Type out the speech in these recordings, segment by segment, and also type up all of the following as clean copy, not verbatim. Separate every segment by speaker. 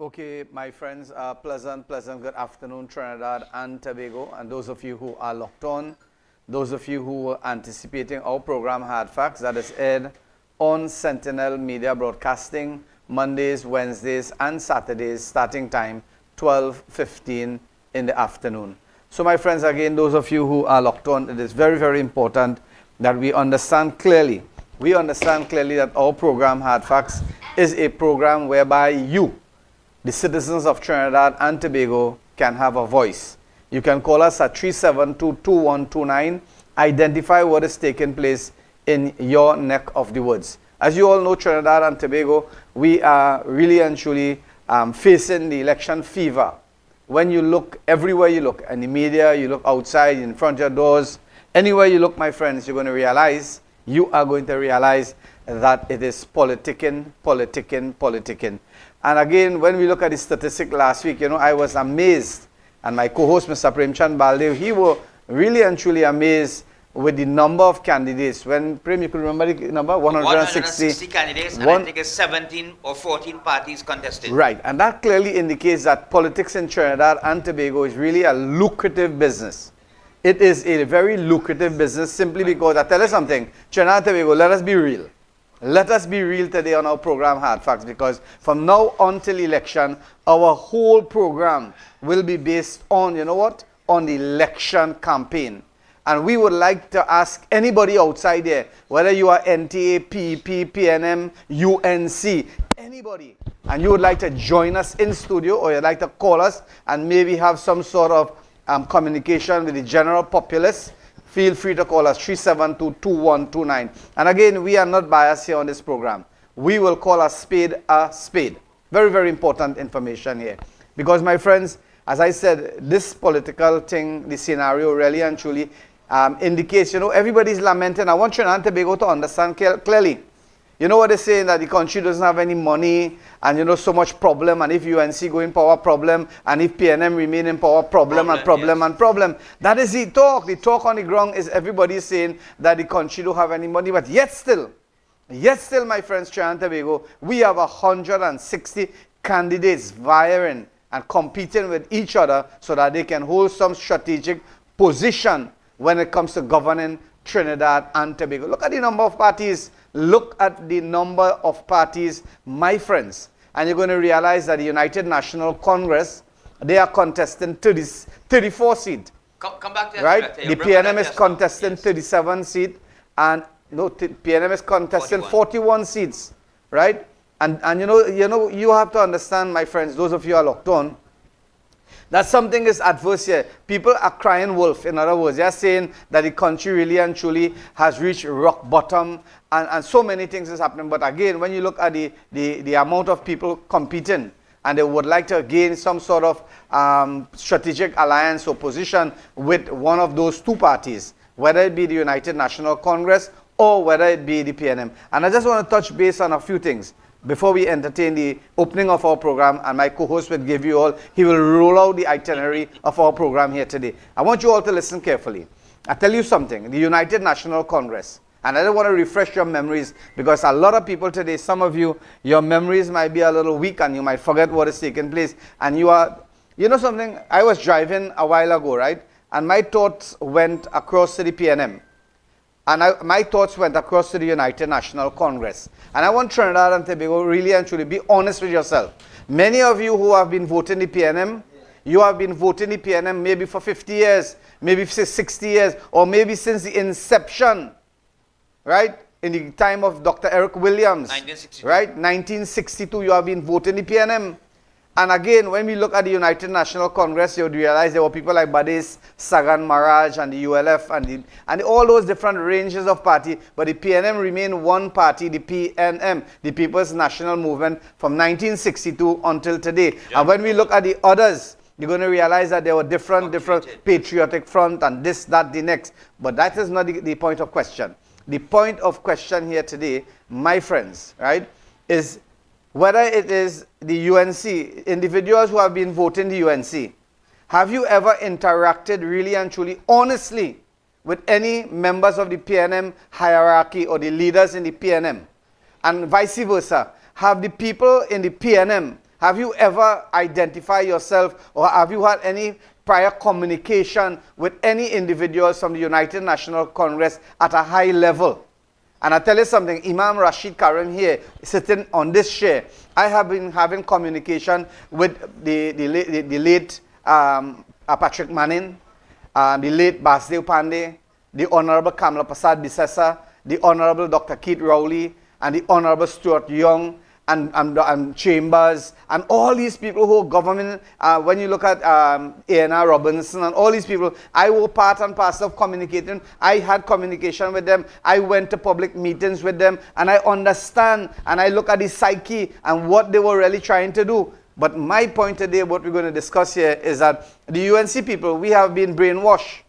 Speaker 1: Okay, my friends, pleasant good afternoon, Trinidad and Tobago, and those of you who are locked on, those of you who were anticipating our program Hard Facts that is aired on Sentinel Media Broadcasting, Mondays, Wednesdays, and Saturdays, starting time 12:15 in the afternoon. So my friends, again, those of you who are locked on, it is very important that we understand clearly. We understand clearly that our program Hard Facts is a program whereby you, the citizens of Trinidad and Tobago, can have a voice. You can call us at 372-2129. Identify what is taking place in your neck of the woods. As you all know, Trinidad and Tobago, we are really and truly facing the election fever. When you look, everywhere you look, in the media, you look outside, in front of your doors, anywhere you look, my friends, you are going to realize that it is politicking. And again, when we look at the statistic last week, I was amazed. And my co-host, Mr. Premchand Baldev, he was really and truly amazed with the number of candidates. When, Prem, you could remember the number?
Speaker 2: 160 candidates, and I think it's 17 or 14 parties contested.
Speaker 1: Right, and that clearly indicates that politics in Trinidad and Tobago is really a lucrative business. It is a very lucrative business simply because, I tell you something, Trinidad and Tobago, let us be real. Let us be real today on our program Hard Facts, because from now until election, our whole program will be based on, on the election campaign. And we would like to ask anybody outside there, whether you are NTA, PEP, PNM, UNC, anybody, and you would like to join us in studio, or you'd like to call us and maybe have some sort of communication with the general populace, feel free to call us 372-2129. And again, we are not biased here on this program. We will call a spade a spade. Very important information here. Because, my friends, as I said, this political thing, the scenario really and truly indicates, everybody's lamenting. I want Trinidad and Tobago to understand clearly. You know what they're saying, that the country doesn't have any money, and so much problem, and if UNC go in power, problem, and if PNM remain in power, problem. That is the talk. The talk on the ground is everybody saying that the country don't have any money, but yet still, my friends, Trinidad and Tobago, we have 160 candidates vying and competing with each other so that they can hold some strategic position when it comes to governing Trinidad and Tobago. Look at the number of parties. Look at the number of parties, my friends. And you're going to realize that the United National Congress, they are contesting 34 seats.
Speaker 2: Come back to that.
Speaker 1: Right? The PNM is contesting 37 seats. And PNM is contesting 41 seats. Right? And you have to understand, my friends, those of you who are locked on, that something is adverse here. People are crying wolf. In other words, they are saying that the country really and truly has reached rock bottom, and so many things is happening. But again, when you look at the amount of people competing, and they would like to gain some sort of strategic alliance or position with one of those two parties, whether it be the United National Congress or whether it be the PNM. And I just want to touch base on a few things before we entertain the opening of our program, and my co-host will give you all, he will roll out the itinerary of our program here today. I want you all to listen carefully. I tell you something, the United National Congress, and I don't want to refresh your memories, because a lot of people today, some of you, your memories might be a little weak and you might forget what is taking place. And something, I was driving a while ago, right? And my thoughts went across to the PNM. And my thoughts went across to the United National Congress. And I want Trinidad and Tobago really and truly be honest with yourself. Many of you who have been voting the PNM, you have been voting the PNM maybe for 50 years, maybe 60 years, or maybe since the inception, right? In the time of Dr. Eric Williams,
Speaker 2: 1962.
Speaker 1: right? 1962, you have been voting the PNM. And again, when we look at the United National Congress, you would realize there were people like Badis, Sagan Maraj, and the ULF, and all those different ranges of party. But the PNM remained one party, the PNM, the People's National Movement, from 1962 until today. Yeah. And when we look at the others, you're going to realize that there were different patriotic front and this, that, the next. But that is not the point of question. The point of question here today, my friends, right, is whether it is the UNC, individuals who have been voting the UNC, have you ever interacted really and truly, honestly, with any members of the PNM hierarchy or the leaders in the PNM? And vice versa, have the people in the PNM Have you ever identified yourself, or have you had any prior communication with any individuals from the United National Congress at a high level? And I tell you something, Imam Rashid Karim here, sitting on this chair, I have been having communication with the late Patrick Manning, the late Basdev Pandey, the Honorable Kamla Prasad Bisesa, the Honorable Dr. Keith Rowley, and the Honorable Stuart Young, and Chambers, and all these people who are government, when you look at A.N.R. Robinson and all these people, I was part and parcel of communicating. I had communication with them. I went to public meetings with them, and I understand, and I look at the psyche and what they were really trying to do. But my point today, what we're going to discuss here, is that the UNC people, we have been brainwashed.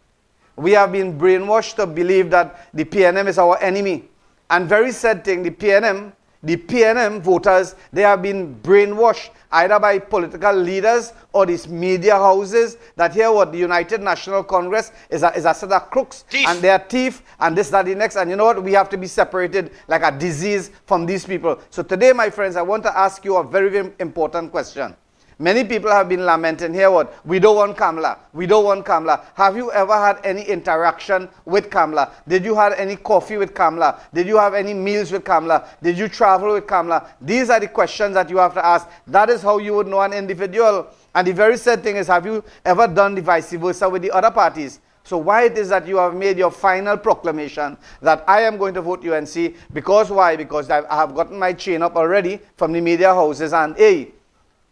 Speaker 1: We have been brainwashed to believe that the PNM is our enemy. And very sad thing, the PNM voters, they have been brainwashed either by political leaders or these media houses that here what the United National Congress is a set of crooks.
Speaker 2: Thief.
Speaker 1: And they are thief and this, that, the next. And you know what? We have to be separated like a disease from these people. So today, my friends, I want to ask you a very, very important question. Many people have been lamenting here what? We don't want Kamala. We don't want Kamala. Have you ever had any interaction with Kamala? Did you have any coffee with Kamala? Did you have any meals with Kamala? Did you travel with Kamala? These are the questions that you have to ask. That is how you would know an individual. And the very sad thing is, have you ever done the vice versa with the other parties? So why it is that you have made your final proclamation that I am going to vote UNC? Because why? Because I have gotten my chain up already from the media houses, and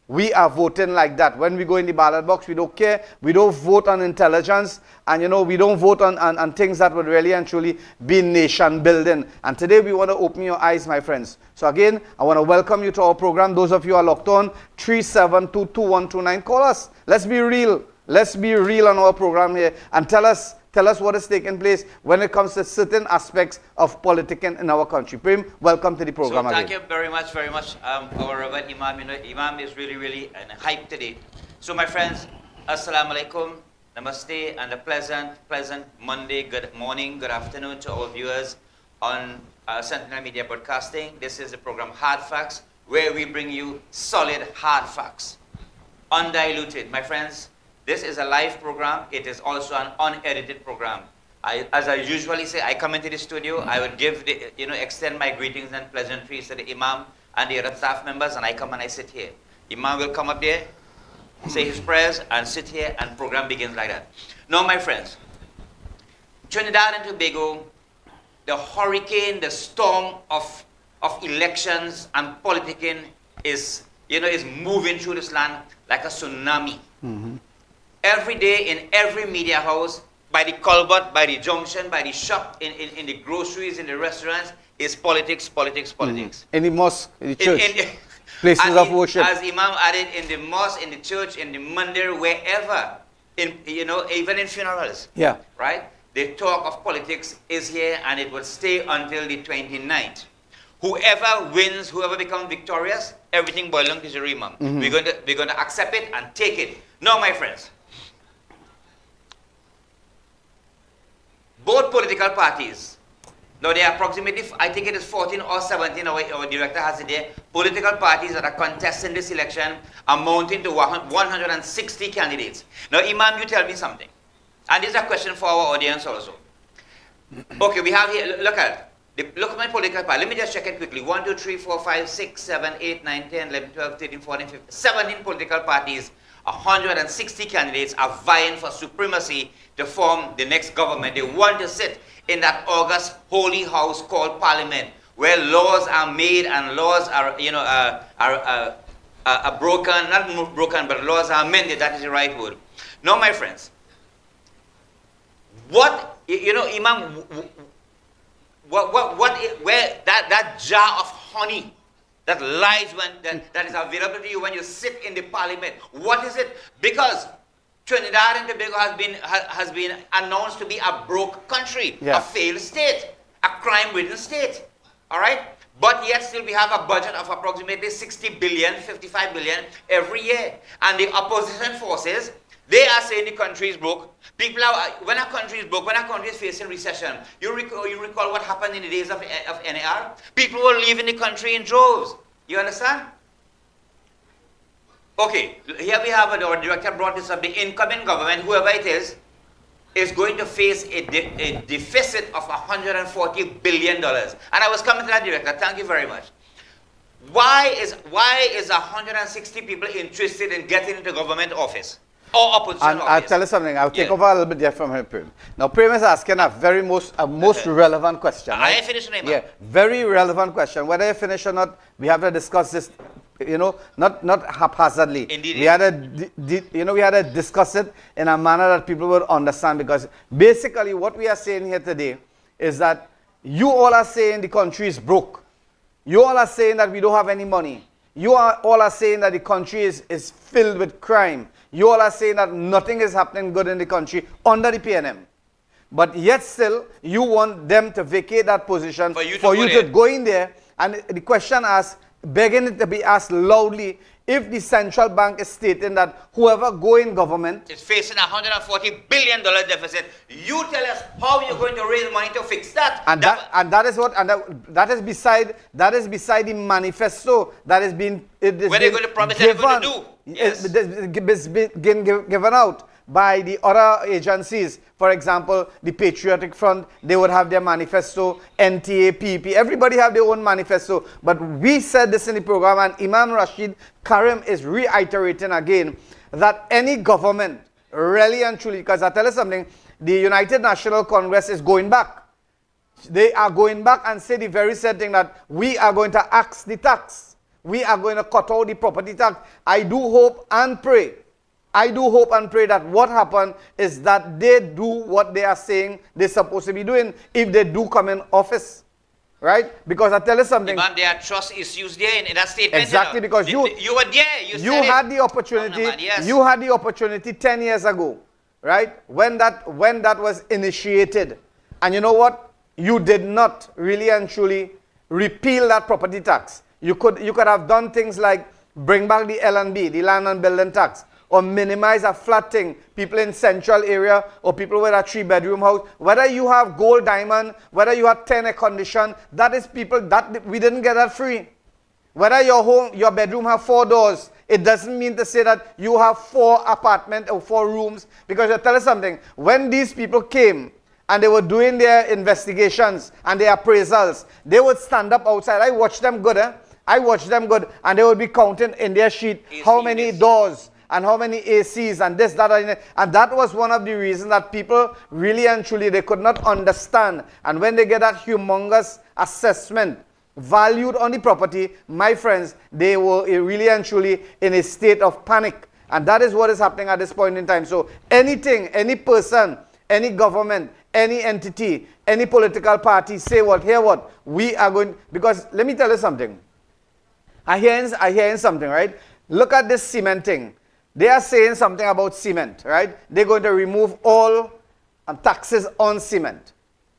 Speaker 1: we are voting like that. When we go in the ballot box, we don't care. We don't vote on intelligence. And, you know, we don't vote on things that would really and truly be nation building. And today we want to open your eyes, my friends. So again, I want to welcome you to our program. Those of you who are locked on, 3722129. Call us. Let's be real. Let's be real on our program here. And tell us what is taking place when it comes to certain aspects of politicking in our country. Prem, welcome to the program
Speaker 2: again. So thank
Speaker 1: you
Speaker 2: very much, our Reverend Imam. You know, Imam is really hyped today. So my friends, Assalamu alaikum, namaste, and a pleasant Monday, good morning, good afternoon to all viewers on Sentinel Media Broadcasting. This is the program Hard Facts, where we bring you solid hard facts, undiluted, my friends. This is a live program. It is also an unedited program. As I usually say, I come into the studio, I would extend my greetings and pleasantries to the Imam and the other staff members, and I come and I sit here. Imam will come up there, say his prayers, and sit here, and program begins like that. Now, my friends, Trinidad and Tobago, the hurricane, the storm of elections and politicking is moving through this land like a tsunami. Mm-hmm. Every day in every media house, by the culvert, by the junction, by the shop, in the groceries, in the restaurants, is politics. Mm-hmm. In the mosque, in the church, places of worship. As Imam added, in the mosque, in the church, in the mandir, wherever, even in funerals. Yeah. Right? The talk of politics is here, and it will stay until the 29th. Whoever wins, whoever becomes victorious, everything boils down to the Imam. Mm-hmm. We're going to accept it and take it. Now, my friends, both political parties, now there are approximately, I think it is 14 or 17, our director has it there, political parties that are contesting this election, amounting to 160 candidates. Now, Imam, you tell me something. And this is a question for our audience also. Okay, we have here, look at my political party. Let me just check it quickly. 1, 2, 3, 4, 5, 6, 7, 8, 9, 10, 11, 12, 13, 14, 15, 17 political parties. 160 candidates are vying for supremacy to form the next government. They want to sit in that august holy house called Parliament, where laws are made and laws are broken, not broken, but laws are amended. That is the right word. Now, my friends, Imam, where that jar of honey that lies that is available to you when you sit in the Parliament, what is it? Because Trinidad and Tobago has been announced to be a broke country, a failed state, a crime-ridden state. All right? But yet still we have a budget of approximately 60 billion, 55 billion every year. And the opposition forces, they are saying the country is broke. When a country is broke, when a country is facing recession, you recall what happened in the days of NAR? People were leaving the country in droves. You understand? Okay, here we have our director brought this up. The incoming government, whoever it is going to face a deficit of $140 billion. And I was coming to that, director. Thank you very much. Why is 160 people interested in getting into government office or opposition
Speaker 1: And
Speaker 2: office?
Speaker 1: I'll tell you something. I'll take over a little bit there from him, Prem. Now, Prem is asking a very most relevant question.
Speaker 2: I ain't finished, man.
Speaker 1: Yeah, very relevant question. Whether you finish or not, we have to discuss this. You know, not haphazardly.
Speaker 2: Indeed.
Speaker 1: We had to discuss it in a manner that people would understand, because basically what we are saying here today is that you all are saying the country is broke. You all are saying that we don't have any money. You all are saying that the country is filled with crime. You all are saying that nothing is happening good in the country under the PNM. But yet still, you want them to vacate that position for you to go in there. And the question asks, begging it to be asked loudly, if the central bank is stating that whoever go in government
Speaker 2: is facing a $140 billion deficit, you tell us how you're going to raise money to fix that.
Speaker 1: That is beside the manifesto that is being
Speaker 2: where they're going to promise they're going to do. Yes.
Speaker 1: It's been given out by the other agencies. For example, the Patriotic Front, they would have their manifesto, NTA, PP, everybody have their own manifesto. But we said this in the program, and Imam Rashid Karim is reiterating again that any government, really and truly, because I tell you something, the United National Congress is going back. They are going back and say the very same thing, that we are going to axe the tax. We are going to cut out the property tax. I do hope and pray that what happened is that they do what they are saying they're supposed to be doing if they do come in office. Right? Because I tell you something.
Speaker 2: Man, there are trust issues there in that statement.
Speaker 1: Exactly, because you
Speaker 2: were there. You
Speaker 1: had the opportunity.
Speaker 2: Yes.
Speaker 1: You had the opportunity 10 years ago, right? When that was initiated. And you know what? You did not really and truly repeal that property tax. You could have done things like bring back the L&B, the land and building tax, or minimize a flat thing, people in central area or people with a 3-bedroom house. Whether you have gold diamond, whether you have 10 air condition, that is people that we didn't get that free. Whether your bedroom have 4 doors, it doesn't mean to say that you have 4 apartments or 4 rooms. Because I tell you something, when these people came and they were doing their investigations and their appraisals, they would stand up outside. I watched them good, and they would be counting in their sheet how many doors and how many ACs and this, that, and that was one of the reasons that people really and truly, they could not understand. And when they get that humongous assessment valued on the property, my friends, they were really and truly in a state of panic. And that is what is happening at this point in time. So anything, any person, any government, any entity, any political party, say what, hear what, we are going, because let me tell you something. I hear something, right? Look at this cement thing. They are saying something about cement, right? They're going to remove all taxes on cement.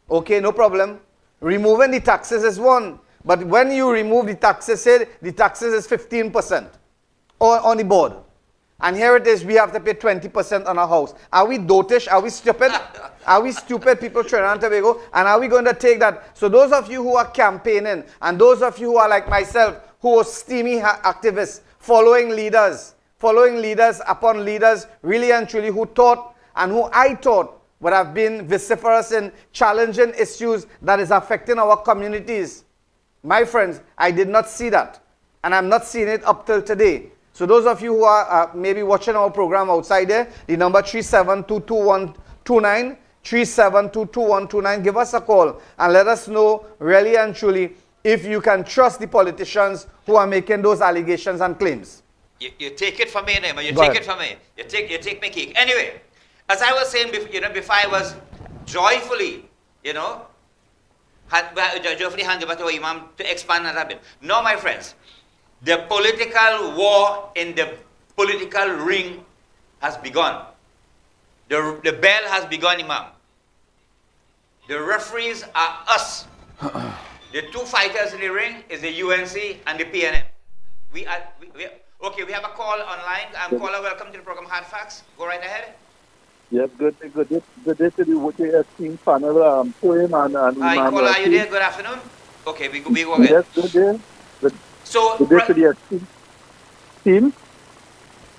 Speaker 1: Okay, no problem. Removing the taxes is one. But when you remove the taxes, say the taxes is 15% on the board. And here it is, we have to pay 20% on our house. Are we dotish? Are we stupid? Are we stupid people, Trinidad and Tobago? And are we going to take that? So those of you who are campaigning, and those of you who are like myself, who are steamy activists, following leaders upon leaders, really and truly, who thought and who I thought would have been vociferous in challenging issues that is affecting our communities. My friends, I did not see that. And I'm not seeing it up till today. So those of you who are maybe watching our program outside there, the number 3722129, 3722129, give us a call and let us know really and truly if you can trust the politicians who are making those allegations and claims.
Speaker 2: You take it from me, Neyma. You take it from me. You take my cake. Anyway, as I was saying, before I was joyfully, joyfully hand over to Imam to expand on that bit. Now, my friends, the political war in the political ring has begun. The bell has begun, Imam. The referees are us. The two fighters in the ring is the UNC and the PNM. Okay, we have a call online. Caller, welcome to the program Hard Facts. Go right ahead.
Speaker 3: Yes, good day to the team panel. Poem and
Speaker 2: hi, caller, are you there? Good afternoon. Okay, we go ahead.
Speaker 3: Yes, good day.
Speaker 2: So,
Speaker 3: good day to the team.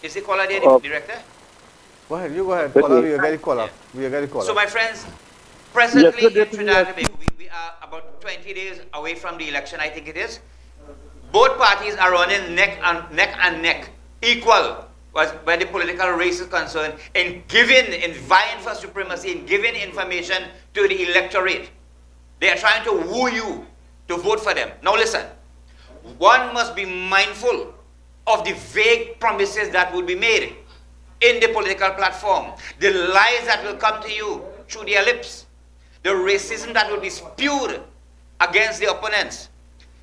Speaker 2: Is the caller there,
Speaker 3: Uh,
Speaker 2: Director?
Speaker 1: Go ahead, you go ahead.
Speaker 3: Good
Speaker 1: Caller,
Speaker 3: day.
Speaker 1: we are getting caller.
Speaker 2: Yeah.
Speaker 1: We are getting caller.
Speaker 2: So, my friends,
Speaker 3: Yes,
Speaker 2: presently
Speaker 3: good day
Speaker 2: in
Speaker 3: to you,
Speaker 2: Trinidad and
Speaker 3: esteemed.
Speaker 2: Tobago, we are about 20 days away from the election, I think it is. Both parties are running neck and neck, equal where the political race is concerned, in vying for supremacy, in giving information to the electorate. They are trying to woo you to vote for them. Now listen, one must be mindful of the vague promises that will be made in the political platform, the lies that will come to you through their lips, the racism that will be spewed against the opponents,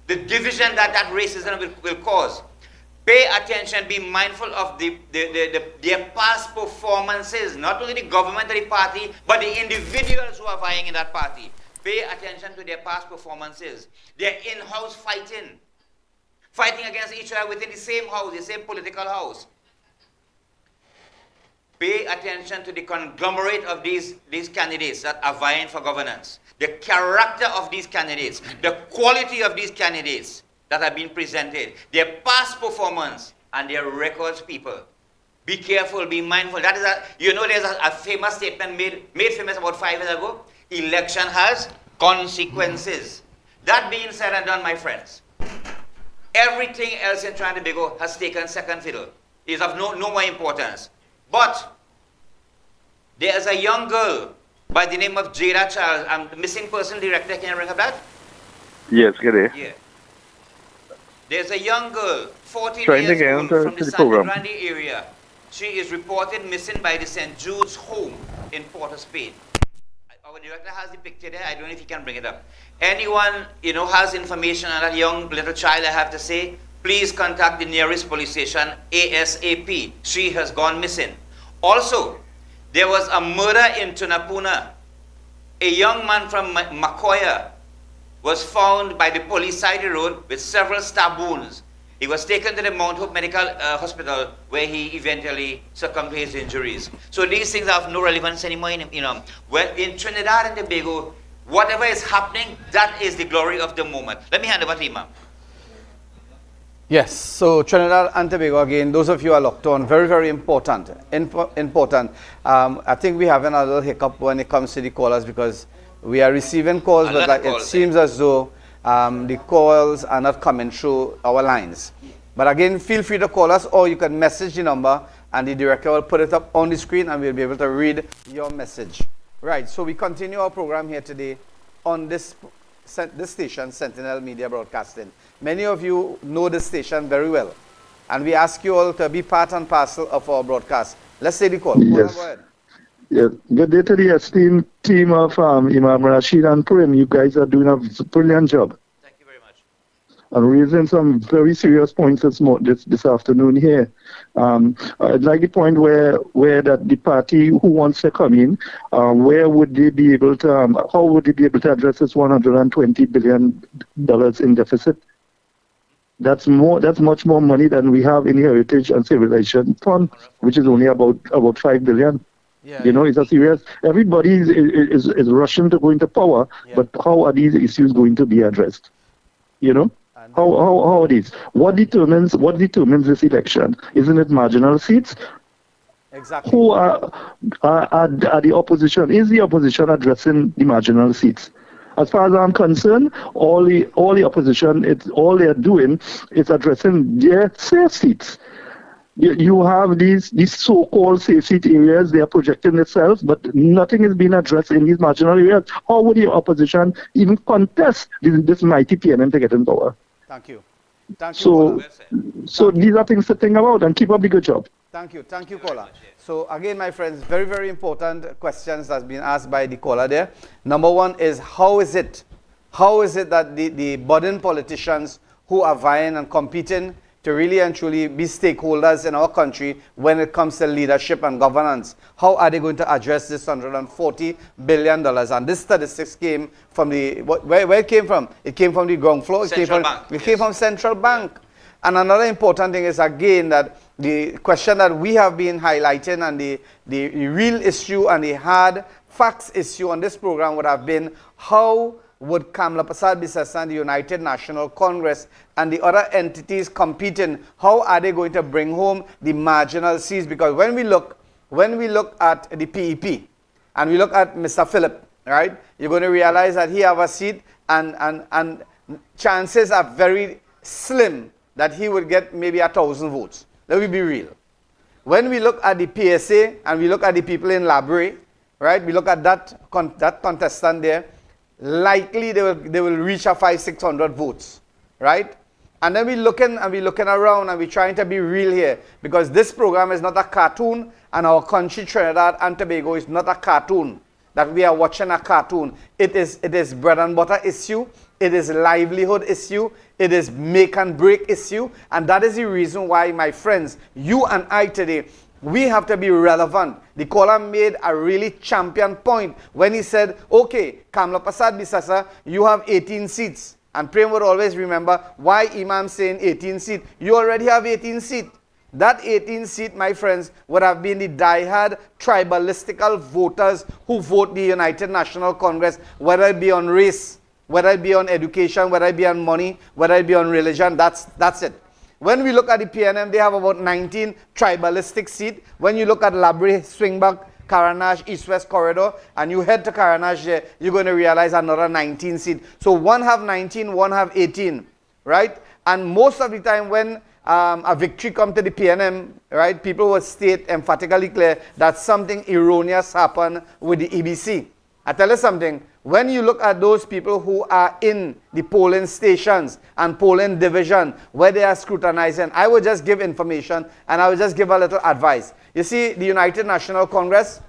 Speaker 2: the division that racism will cause. Pay attention, be mindful of their past performances, not only the government or the party, but the individuals who are vying in that party. Pay attention to their past performances, their in-house fighting against each other within the same house, the same political house. Pay attention to the conglomerate of these candidates that are vying for governance, the character of these candidates, the quality of these candidates that have been presented, their past performance, and their records, people. Be careful, be mindful. That is there's a famous statement made famous about 5 years ago. Election has consequences. That being said and done, my friends, everything else in Trinidad and Tobago has taken second fiddle. It is of no more importance. But there is a young girl by the name of Jada Charles. I'm the missing person director. Can you ring up that?
Speaker 3: Yes, good day.
Speaker 2: Yeah. There's a young girl, 14
Speaker 3: Trying to
Speaker 2: years
Speaker 3: get
Speaker 2: old,
Speaker 3: onto
Speaker 2: from the
Speaker 3: the
Speaker 2: San
Speaker 3: program.
Speaker 2: Grande area. She is reported missing by the St. Jude's home in Port of Spain. Our director has the picture there. I don't know if he can bring it up. Anyone, has information on that young little child, I have to say, please contact the nearest police station ASAP. She has gone missing. Also, there was a murder in Tunapuna. A young man from Macoya was found by the police side of the road with several stab wounds. He was taken to the Mount Hope Medical Hospital, where he eventually succumbed to his injuries. So these things are of no relevance anymore. Well, in Trinidad and Tobago, whatever is happening, that is the glory of the moment. Let me hand over to Imam.
Speaker 1: Yes, so Trinidad and Tobago, again, those of you who are locked on, very, very important. Important. I think we're having a little hiccup when it comes to the callers because we are receiving calls, but it seems as though the calls are not coming through our lines. But again, feel free to call us, or you can message the number and the director will put it up on the screen and we'll be able to read your message. Right, so we continue our program here today on this station, Sentinel Media Broadcasting. Many of you know this station very well, and we ask you all to be part and parcel of our broadcast. Let's say the call.
Speaker 3: Yes.
Speaker 1: Go ahead.
Speaker 3: Yeah, good day to the esteemed team of Imam Rashid and Prim. You guys are doing a brilliant job.
Speaker 2: Thank you very much.
Speaker 3: And raising some very serious points this afternoon here. I'd like the point where that the party who wants to come in, where would they be able to, how would they be able to address this $120 billion in deficit? That's much more money than we have in the Heritage and Civilization Fund, which is only about $5 billion.
Speaker 1: Yeah,
Speaker 3: It's a serious. Everybody is rushing to go into power, but how are these issues going to be addressed? How are these? What determines this election? Isn't it marginal seats?
Speaker 1: exactly.
Speaker 3: Who are the opposition? Is the opposition addressing the marginal seats? As far as I'm concerned, all the opposition, all they're doing is addressing their safe seats. You have these so-called safe seat areas, they are projecting themselves, but nothing is being addressed in these marginal areas. How would the opposition even contest this mighty PNM to get in power?
Speaker 1: Thank you. Thank you.
Speaker 3: So these are things to think about, and keep up the good job.
Speaker 1: Thank you, caller. So again, my friends, very, very important questions that's been asked by the caller there. Number one is, how is it that the budding politicians who are vying and competing to really and truly be stakeholders in our country when it comes to leadership and governance, how are they going to address this $140 billion? And this statistics came from where it came from? It came from the ground floor. It came from Central Bank. And another important thing is, again, that the question that we have been highlighting and the real issue and the hard facts issue on this program would have been, how would Kamla Prasad Bisesa and the United National Congress and the other entities competing, how are they going to bring home the marginal seats? Because when we look at the PEP and we look at Mr. Philip, right, you're going to realize that he have a seat and chances are very slim that he would get maybe 1,000 votes. Let me be real. When we look at the PSA and we look at the people in Labre, right, we look at that contestant there, likely they will reach a 500-600 votes, right? And then we're looking around and we're trying to be real here, because this program is not a cartoon, and our country, Trinidad and Tobago, is not a cartoon that we are watching a cartoon. It is bread and butter issue. It is livelihood issue. It is make and break issue. And that is the reason why, my friends, you and I today, we have to be relevant. The caller made a really champion point when he said, okay, Kamla Prasad Bisesa, you have 18 seats. And Prem would always remember why Imam saying 18 seats. You already have 18 seats. That 18 seat, my friends, would have been the die-hard tribalistical voters who vote the United National Congress, whether it be on race, whether it be on education, whether it be on money, whether it be on religion. That's it. When we look at the PNM, they have about 19 tribalistic seats. When you look at Labre, Swingback, Karanaj, East-West Corridor, and you head to Karanaj there, you're going to realize another 19 seats. So one have 19, one have 18, right? And most of the time when a victory comes to the PNM, right, people will state emphatically clear that something erroneous happened with the EBC. I tell you something, when you look at those people who are in the polling stations and polling division where they are scrutinizing, I will just give information and I will just give a little advice. You see, the United National Congress,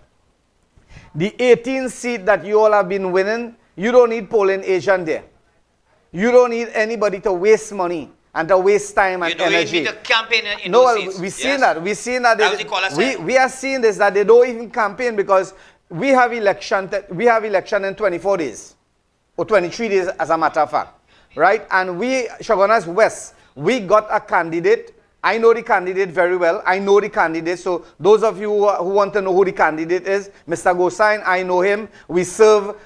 Speaker 1: the 18 seat that you all have been winning, you don't need polling agent there. You don't need anybody to waste money and to waste time and energy.
Speaker 2: You need to campaign in those seats.
Speaker 1: We've seen that. We've seen that. We are seeing this, that they don't even campaign, because we have election in 24 days or 23 days as a matter of fact, right? And we, Shogunas West, we got a candidate. I know the candidate very well. I know the candidate. So those of you who want to know who the candidate is, Mr. Gosain, I know him. We serve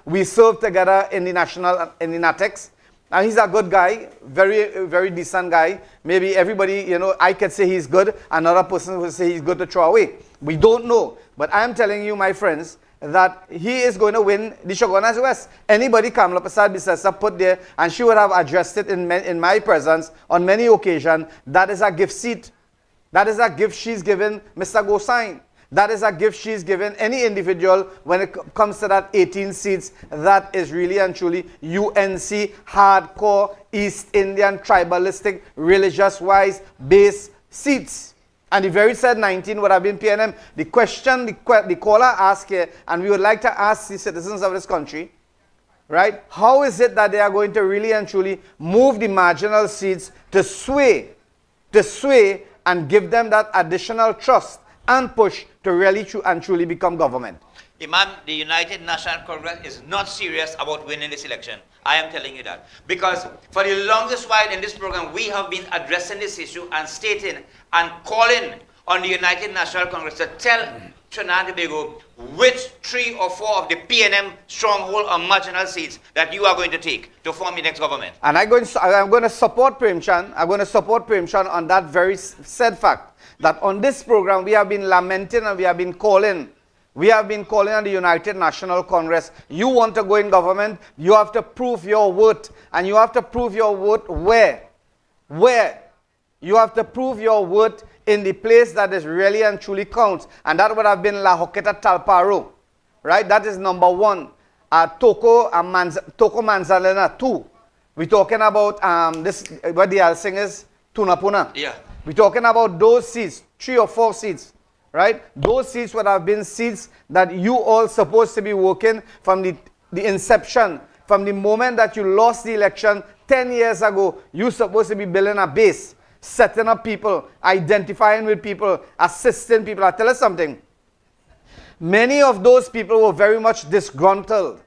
Speaker 1: together in the NATEX. And he's a good guy, very, very decent guy. Maybe everybody, I could say he's good. Another person will say he's good to throw away. We don't know. But I'm telling you, my friends, that he is going to win the Shogunas West. Anybody Kamla Prasad Bisesa put there, and she would have addressed it in my presence on many occasions, that is a gift seat. That is a gift she's given Mr. Gosain. That is a gift she's given any individual when it comes to that 18 seats. That is really and truly UNC, hardcore, East Indian, tribalistic, religious-wise based seats. And the very said 19 would have been PNM. The question the caller asked here, and we would like to ask the citizens of this country, right? How is it that they are going to really and truly move the marginal seats to sway and give them that additional trust and push to really and truly become government?
Speaker 2: Imam, the United National Congress is not serious about winning this election. I am telling you that. Because for the longest while in this program, we have been addressing this issue and stating and calling on the United National Congress to tell Trinidad and Tobago which 3 or 4 of the PNM stronghold or marginal seats that you are going to take to form the next government. And
Speaker 1: I'm going to support Premchand. I'm going to support Premchand on that very said fact, that on this program we have been lamenting and we have been calling. We have been calling on the United National Congress. You want to go in government, you have to prove your worth. And you have to prove your worth where? Where? You have to prove your worth in the place that is really and truly counts. And that would have been La Joqueta Talparo. Right? That is number 1. Toko Manzalena 2. We're talking about what the other thing is? Tunapuna.
Speaker 2: Yeah.
Speaker 1: We're talking about those seats, 3 or 4 seats. Right? Those seats would have been seats that you all supposed to be working from the inception, from the moment that you lost the election 10 years ago. You're supposed to be building a base, setting up people, identifying with people, assisting people. I'll tell you something. Many of those people were very much disgruntled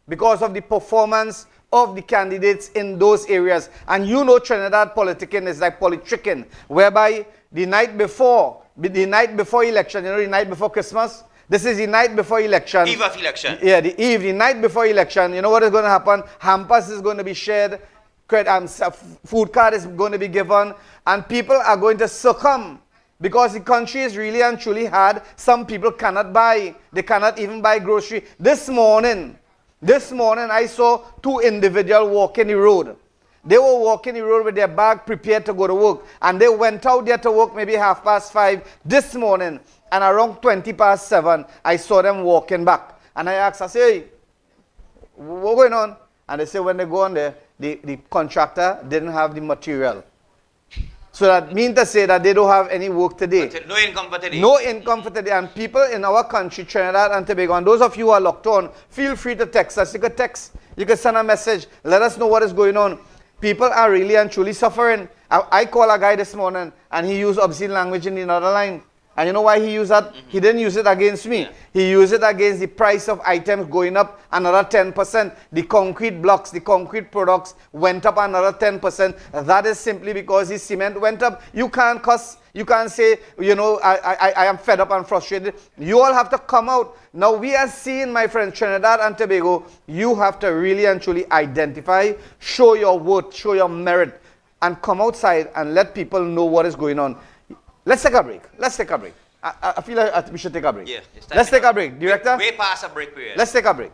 Speaker 1: because of the performance of the candidates in those areas. And you know Trinidad politicking is like politricking, whereby the night before election, the night before Christmas, This is the night before election.
Speaker 2: Eve of election.
Speaker 1: Yeah, the night before election. You know what is going to happen? Hampers is going to be shared. Food card is going to be given. And people are going to succumb. Because the country is really and truly hard. Some people cannot buy. They cannot even buy grocery. This morning I saw two individuals walking the road. They were walking the road with their bag prepared to go to work. And they went out there to work maybe 5:30 this morning. And around 7:20, I saw them walking back. And I asked, I say, hey, what's going on? And they say when they go on there, the contractor didn't have the material. So that means to say that they don't have any work today.
Speaker 2: No income for today.
Speaker 1: No income for today. And people in our country, Trinidad and Tobago, and those of you who are locked on, feel free to text us. You can text, you can send a message, let us know what is going on. People are really and truly suffering. I called a guy this morning and he used obscene language in another line. And you know why he used that? He didn't use it against me. He used it against the price of items going up another 10%. The concrete blocks, the concrete products went up another 10%. That is simply because the cement went up. You can't cuss. You can't say, you know, I am fed up and frustrated. You all have to come out. Now we are seeing, my friends, Trinidad and Tobago, you have to really and truly identify, show your worth, show your merit, and come outside and let people know what is going on. Let's take a break. I feel like we should take a break.
Speaker 2: Yeah,
Speaker 1: let's take a break. Director?
Speaker 2: Way past a break period.
Speaker 1: Let's take a break.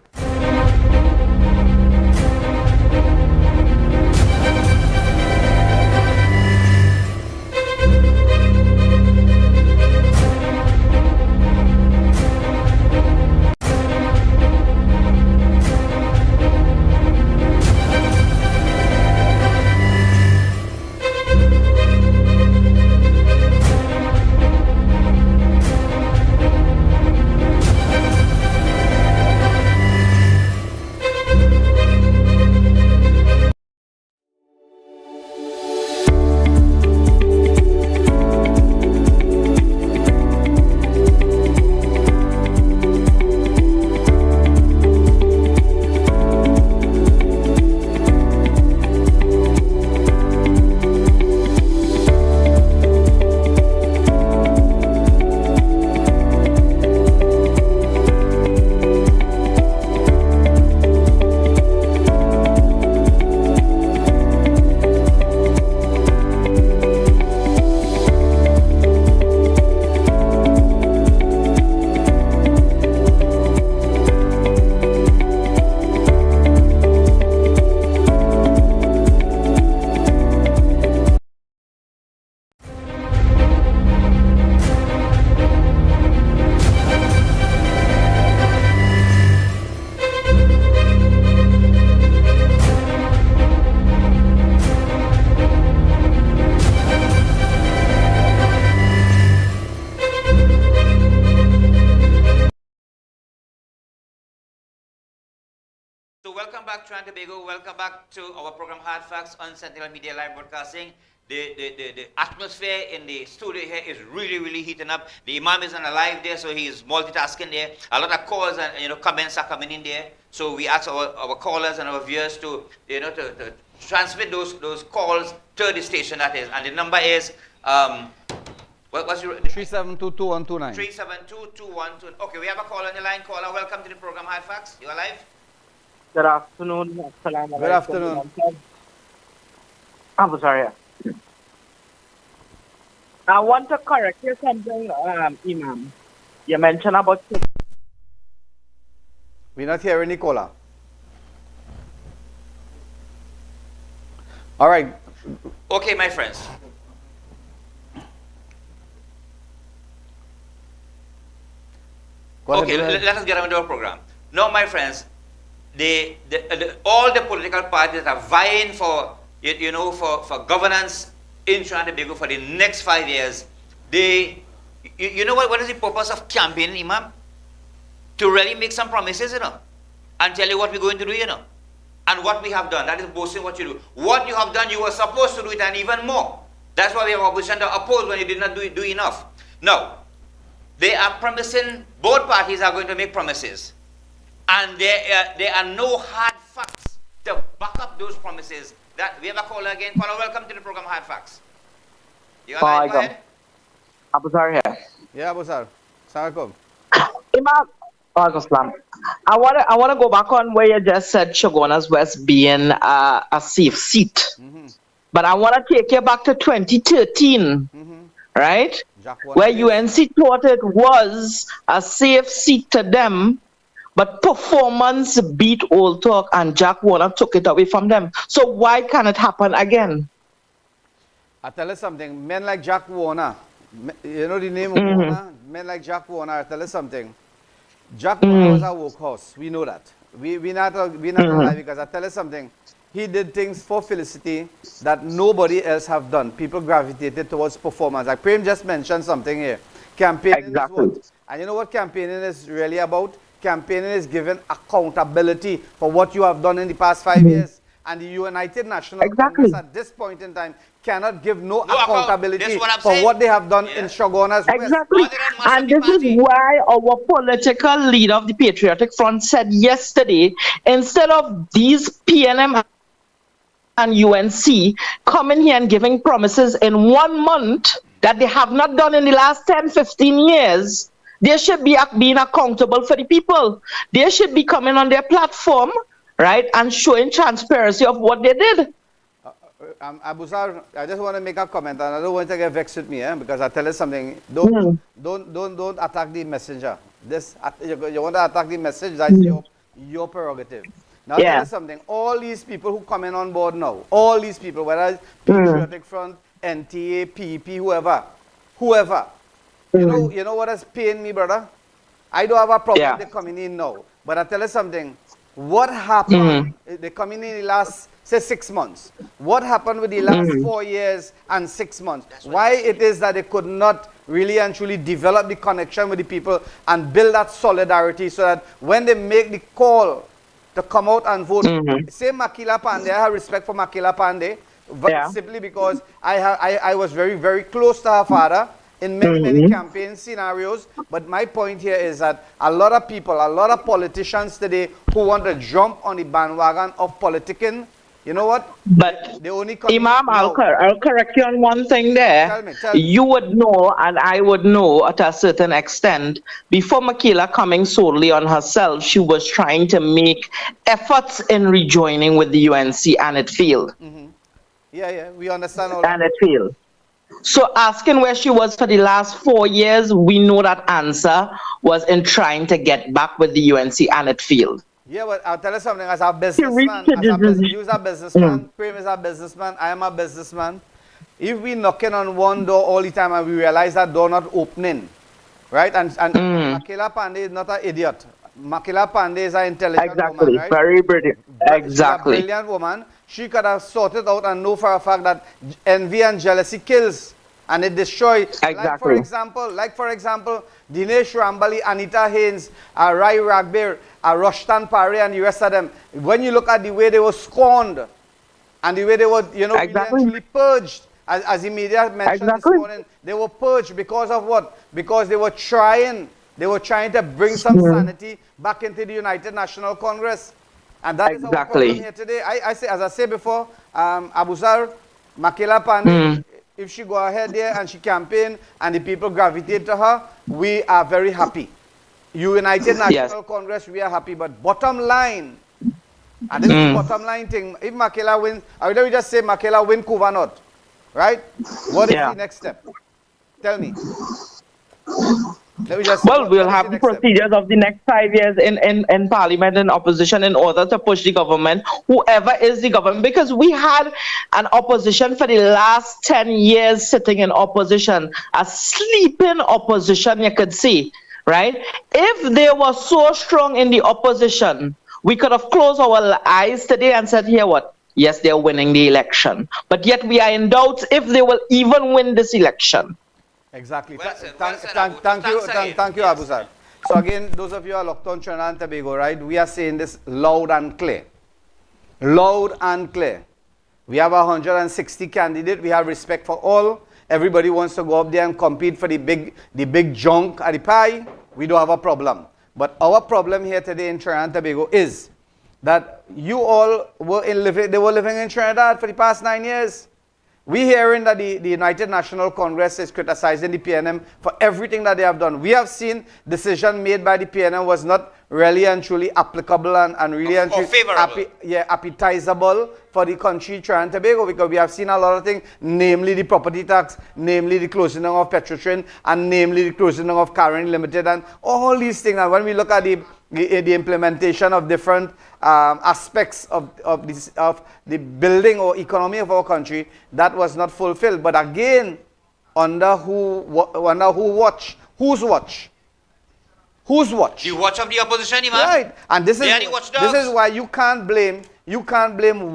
Speaker 2: So welcome back, Trinidad and Tobago. Welcome back to our program Hard Facts on Sentinel Media Live Broadcasting. The atmosphere in the studio here is really heating up. The Imam is on a live there, so he's multitasking there. A lot of calls and comments are coming in there. So we ask our callers and our viewers to to transmit those calls to the station, that is. And the number is what's your
Speaker 1: 3722129.
Speaker 2: 3722129. Okay, we have a call on the line. Caller, welcome to the program Hard Facts. You are live.
Speaker 4: Good afternoon. Assalamu
Speaker 1: Good afternoon.
Speaker 4: I'm sorry. I want to correct you something, Imam. You mentioned about...
Speaker 1: We're not hearing Nicola. All right.
Speaker 2: Okay, my friends. Okay, let us get on with our program. Now, my friends, all the political parties are vying for, for governance in Trinidad and Tobago for the next 5 years. You know what is the purpose of campaigning, Imam? To really make some promises, and tell you what we're going to do, and what we have done. That is boasting what you do. What you have done, you were supposed to do it, and even more. That's why we have opposition to oppose when you did not do enough. Now, they are promising, both parties are going to make promises. And there are no hard facts to back up those promises. We have a caller again. Caller, welcome to the program Hard Facts. You are live, go ahead.
Speaker 4: Abu Zar here.
Speaker 1: Yeah, Abu Zar. Assalamualaikum.
Speaker 4: Imam, Augustlam, I wanna go back on where you just said Chaguanas West being a safe seat, but I wanna take you back to 2013, right?
Speaker 1: Jack Warner
Speaker 4: Where
Speaker 1: days.
Speaker 4: UNC thought it was a safe seat to them, but performance beat Old Talk and Jack Warner took it away from them. So why can it happen again?
Speaker 1: I tell you something, men like Jack Warner, you know the name of Warner? Men like Jack Warner, I tell you something. Jack Warner was a workhorse, we know that. We not alive because I tell you something. He did things for Felicity that nobody else have done. People gravitated towards performance. Like Prem just mentioned something here. Campaigning
Speaker 4: Exactly.
Speaker 1: is what? And you know what campaigning is really about? Campaigning is giving accountability for what you have done in the past 5 years. And the United National
Speaker 4: Exactly.
Speaker 1: Congress at this point in time cannot give no
Speaker 2: account.
Speaker 1: accountability
Speaker 2: That's what I'm
Speaker 1: for
Speaker 2: saying.
Speaker 1: what they have done in Shogunas West.
Speaker 4: Exactly.
Speaker 2: Other than most
Speaker 4: And
Speaker 2: of the
Speaker 4: this is
Speaker 2: party.
Speaker 4: why our political leader of the Patriotic Front said yesterday, instead of these PNM and UNC coming here and giving promises in 1 month that they have not done in the last 10, 15 years, they should be being accountable for the people. They should be coming on their platform, right, and showing transparency of what they did.
Speaker 1: Abuzar, I just want to make a comment, and I don't want to get vexed with me, because I tell you something. Don't attack the messenger. You want to attack the message? That's your prerogative. Now, I'll tell you something. All these people who come in on board now, all these people, whether it's Patriotic Front, NTA, PP, whoever, you know what has pained me, brother? I don't have a problem with they coming in now, but I tell you something. What happened? They coming in the last, say, 6 months. What happened with the last 4 years and 6 months? Why it is that they could not really and truly develop the connection with the people and build that solidarity so that when they make the call to come out and vote, say Makila Pandey, I have respect for Makila Pandey, simply because I was very, very close to her father in many campaign scenarios. But my point here is that a lot of people, a lot of politicians today who want to jump on the bandwagon of politicking, you know what?
Speaker 4: But
Speaker 1: they only
Speaker 4: Imam, I'll correct you on one thing there.
Speaker 1: Tell me.
Speaker 4: You would know, and I would know at a certain extent, before Makila coming solely on herself, she was trying to make efforts in rejoining with the UNC, and it failed.
Speaker 1: Yeah, we understand all that.
Speaker 4: And it failed. So asking where she was for the last 4 years, we know that answer was in trying to get back with the UNC, and it failed.
Speaker 1: Yeah, but I'll tell you something. As a businessman, you a businessman, Prem is a businessman, I am a businessman. If we knocking on one door all the time and we realize that door not opening, right? And Makila Pandey is not an idiot. Makila Pandey is an intelligent woman, right?
Speaker 4: Very brilliant. Exactly.
Speaker 1: She's a brilliant woman. She could have sorted out and know for a fact that envy and jealousy kills and it destroys.
Speaker 4: Exactly.
Speaker 1: Like for example, Dinesh Rambali, Anita Haynes, Rai Ragbir, Roshtan Pare, and the rest of them. When you look at the way they were scorned and the way they were, really actually purged, as the media mentioned this morning, they were purged because of what? Because they were trying to bring some sanity back into the United National Congress. And that is our problem here today. I say, as I said before, Abuzar, Makila Pandey, if she go ahead there and she campaign and the people gravitate to her, we are very happy. United National Congress, we are happy. But bottom line, and this is the bottom line thing, if Makila wins, I will just say Makila win Kuvanot, right? What is the next step? Tell me.
Speaker 4: We'll have the procedures of the next 5 years in Parliament and opposition in order to push the government, whoever is the government, because we had an opposition for the last 10 years sitting in opposition, a sleeping opposition, you could see, right? If they were so strong in the opposition, we could have closed our eyes today and said, here what? Yes, they're winning the election. But yet we are in doubt if they will even win this election.
Speaker 1: Exactly.
Speaker 2: Well said,
Speaker 1: Thank you, Abuzar. So again, those of you who are locked on Trinidad and Tobago, right? We are saying this loud and clear. Loud and clear. We have 160 candidates. We have respect for all. Everybody wants to go up there and compete for the big junk at the pie. We don't have a problem. But our problem here today in Trinidad and Tobago is that you all were living in Trinidad for the past 9 years. We hearing that the United National Congress is criticizing the PNM for everything that they have done. We have seen decision made by the PNM was not really and truly applicable and really and truly appetizable for the country Trinidad and Tobago, because we have seen a lot of things, namely the property tax, namely the closing down of Petrotrin, and namely the closing down of Karen Limited, and all these things. And when we look at the implementation of different aspects of the building or economy of our country, that was not fulfilled. But again, under whose watch? Whose watch?
Speaker 2: The watch of the opposition, Imam.
Speaker 1: Right. And this is why you can't blame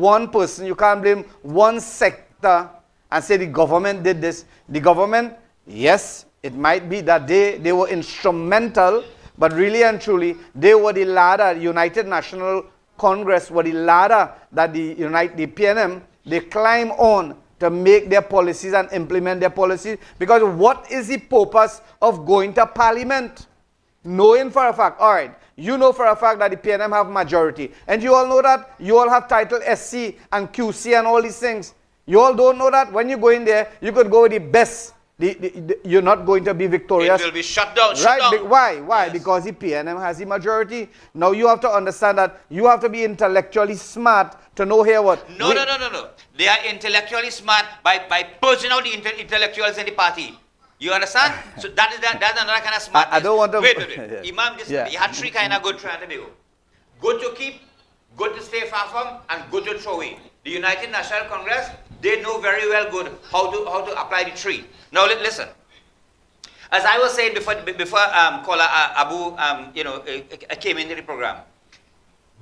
Speaker 1: one person, you can't blame one sector and say the government did this. The government, yes, it might be that they were instrumental, but really and truly, they were the ladder. United National Congress were the ladder that the PNM, they climb on to make their policies and implement their policies. Because what is the purpose of going to Parliament? Knowing for a fact, all right, you know for a fact that the PNM have majority. And you all know that. You all have title SC and QC and all these things. You all don't know that. When you go in there, you could go with the best. You're not going to be victorious.
Speaker 2: It will be shut down.
Speaker 1: Right? Why?
Speaker 2: Yes.
Speaker 1: Because the PNM has the majority. Now you have to understand that you have to be intellectually smart to know here what.
Speaker 2: No. They are intellectually smart by purging out the intellectuals in the party. You understand? So that's another kind of smart.
Speaker 1: I don't want to.
Speaker 2: Wait. Imam, you had three kind of good Trinidad and Tobago. Good to keep, good to stay far from, and good to throw away. The United National Congress, they know very well good how to apply the tree. Now listen. As I was saying before caller Abu came into the program,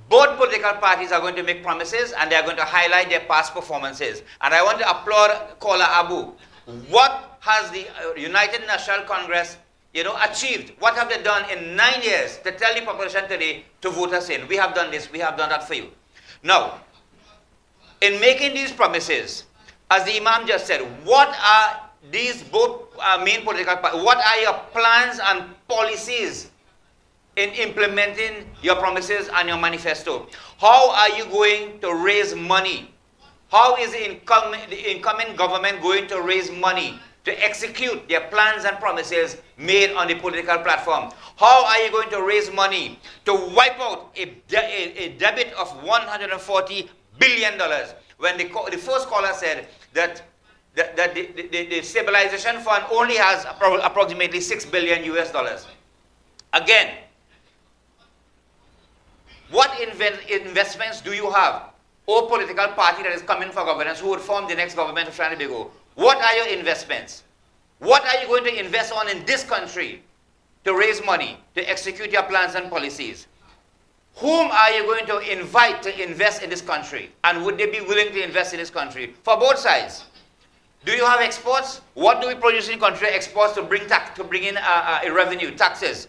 Speaker 2: both political parties are going to make promises and they are going to highlight their past performances. And I want to applaud caller Abu. What has the United National Congress achieved? What have they done in 9 years to tell the population today to vote us in? We have done this, we have done that for you. Now, in making these promises, as the Imam just said, what are these both main political parties, what are your plans and policies in implementing your promises and your manifesto? How are you going to raise money? How is the incoming government going to raise money to execute their plans and promises made on the political platform? How are you going to raise money to wipe out a debit of $140 billion? When the first caller said that the stabilization fund only has approximately $6 billion US. Again, what investments do you have? Or political party that is coming for governance who would form the next government of Trinidad and Tobago? What are your investments? What are you going to invest on in this country to raise money, to execute your plans and policies? Whom are you going to invite to invest in this country? And would they be willing to invest in this country? For both sides. Do you have exports? What do we produce in the country? Exports to bring in a revenue, taxes.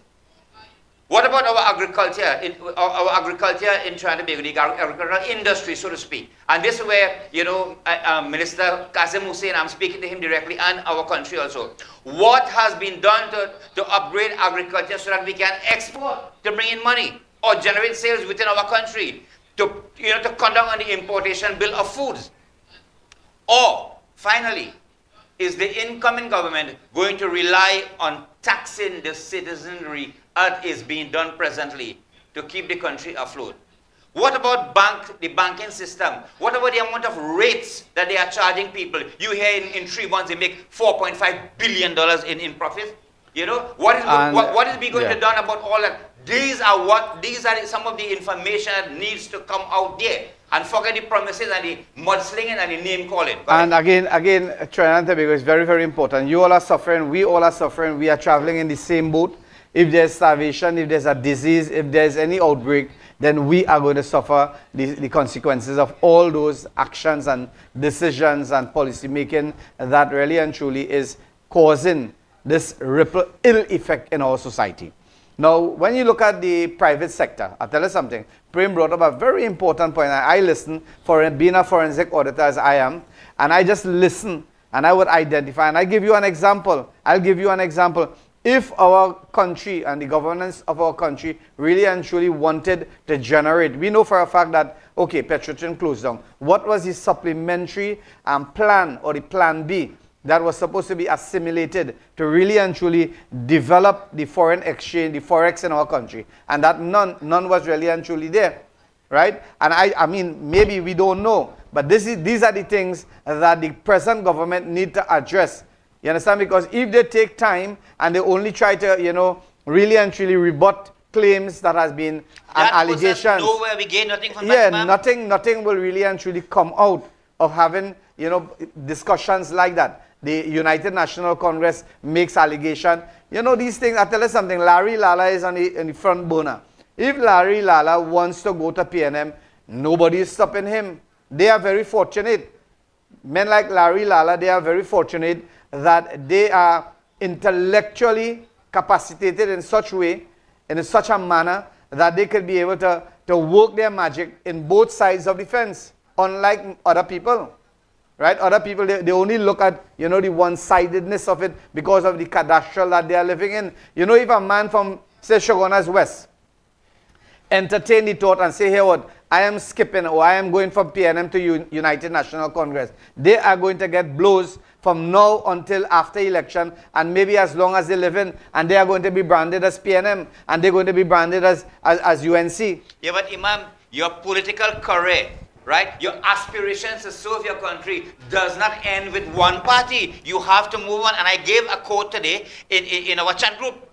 Speaker 2: What about our agriculture? Our agriculture in Trinidad and Tobago, the agricultural industry, so to speak. And this is where, Minister Kazim Hussein, I'm speaking to him directly, and our country also. What has been done to upgrade agriculture so that we can export to bring in money or generate sales within our country to cut down on the importation bill of foods? Or, finally, is the incoming government going to rely on taxing the citizenry as is being done presently to keep the country afloat? What about the banking system? What about the amount of rates that they are charging people? You hear in 3 months they make $4.5 billion in profit. What is being going to done about all that? These are some of the information that needs to come out there. And forget the promises and the mudslinging and the name calling.
Speaker 1: And again, Trinidad and Tobago is very, very important. You all are suffering. We all are suffering. We are traveling in the same boat. If there's starvation, if there's a disease, if there's any outbreak, then we are going to suffer the consequences of all those actions and decisions and policy making that really and truly is causing this ripple ill effect in our society. Now, when you look at the private sector, I'll tell you something. Prem brought up a very important point. I listen, for being a forensic auditor as I am, and I just listen and I would identify. And I give you an example. I'll give you an example. if our country and the governance of our country really and truly wanted to generate, we know for a fact that, okay, Petrotrin closed down. What was the supplementary plan or the plan B that was supposed to be assimilated to really and truly develop the foreign exchange, the forex in our country? And that none was really and truly there, right? And I mean, maybe we don't know, but these are the things that the present government need to address. You understand? Because if they take time and they only try to, really and truly rebut claims that has been
Speaker 2: that
Speaker 1: allegations.
Speaker 2: Nowhere we gain nothing from
Speaker 1: yeah,
Speaker 2: that,
Speaker 1: nothing will really and truly come out of having, discussions like that. The United National Congress makes allegation. These things, I tell you something, Larry Lala is on the front burner. If Larry Lala wants to go to PNM, nobody is stopping him. They are very fortunate. Men like Larry Lala, they are very fortunate that they are intellectually capacitated in such a manner that they could be able to work their magic in both sides of the fence, unlike other people. Right? Other people, they only look at, the one-sidedness of it because of the cadastral that they are living in. If a man from, say, Shogunas West entertain the thought and say, hey, what, I am skipping or I am going from PNM to United National Congress, they are going to get blows from now until after election, and maybe as long as they live in, and they are going to be branded as PNM, and they're going to be branded as UNC.
Speaker 2: Yeah, but Imam, your political career, right, your aspirations to serve your country does not end with one party. You have to move on. And I gave a quote today in our chat group.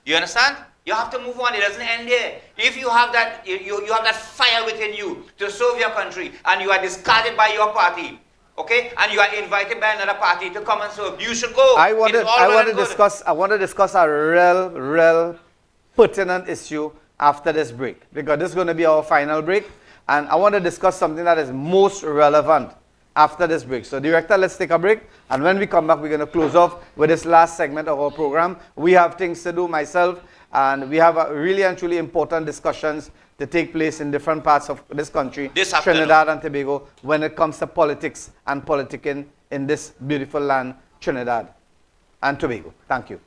Speaker 2: You understand? You have to move on. It doesn't end there. If you have that, you have that fire within you to serve your country, and you are discarded by your party, okay, and you are invited by another party to come and serve, you should go.
Speaker 1: I want to discuss a real pertinent issue after this break, because this is going to be our final break, and I want to discuss something that is most relevant after this break. So, Director, let's take a break, and when we come back, we're going to close off with this last segment of our program. We have things to do, myself, and we have really and truly important discussions to take place in different parts of this country, Trinidad and Tobago, when it comes to politics and politicking in this beautiful land, Trinidad and Tobago. Thank you.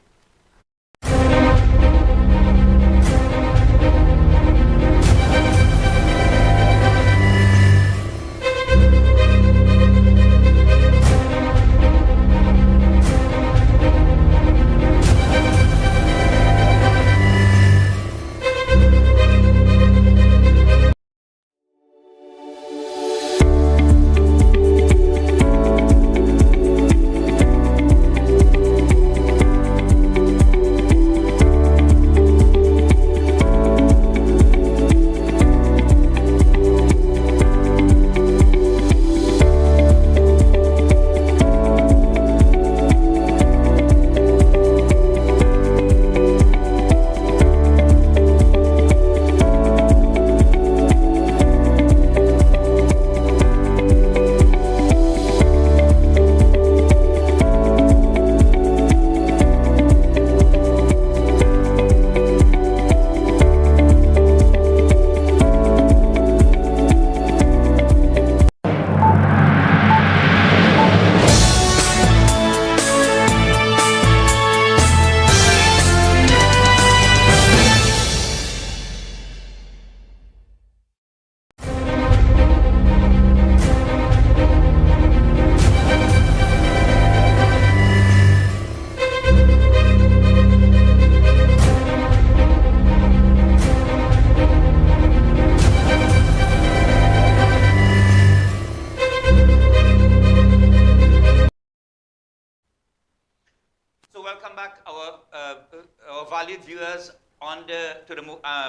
Speaker 2: valued viewers on to the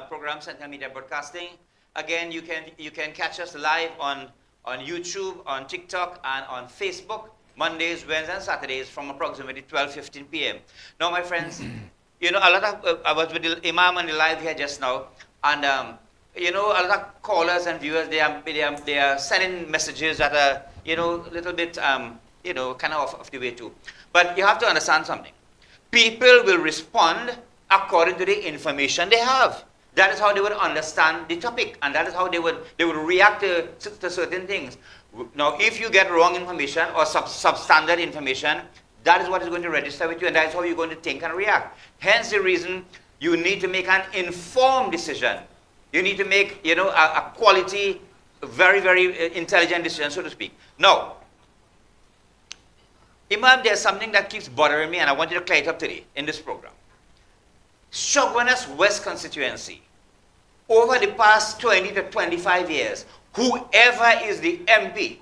Speaker 2: program Sentinel Media Broadcasting. Again, you can catch us live on YouTube, on TikTok, and on Facebook, Mondays, Wednesdays, and Saturdays from approximately 12:15 p.m. Now, my friends, a lot of I was with the Imam on the live here just now, and a lot of callers and viewers, they are sending messages that are a little bit kind of off the way too. But you have to understand something. People will respond according to the information they have. That is how they would understand the topic, and that is how they would react to certain things. Now, if you get wrong information or substandard information, that is what is going to register with you, and that is how you're going to think and react. Hence the reason you need to make an informed decision. You need to make, a quality, very, very intelligent decision, so to speak. Now, Imam, there's something that keeps bothering me, and I want you to clear it up today in this program. Shogunas West constituency, over the past 20 to 25 years, whoever is the MP,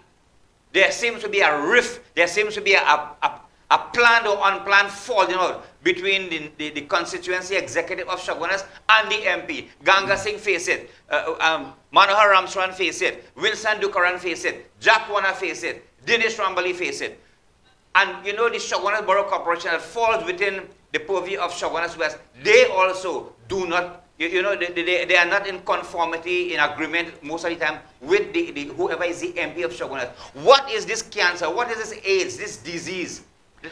Speaker 2: there seems to be a rift, there seems to be a planned or unplanned falling out between the constituency executive of Shogunas and the MP. Ganga Singh face it, Manohar Ramswaran face it, Wilson Dukaran face it, Jack Warner face it, Dinesh Rambali face it. And the Shogunas Borough Corporation that falls within the purview of Shogunas West, they also do not, they are not in conformity, in agreement most of the time with whoever is the MP of Shogunas. What is this cancer? What is this AIDS, this disease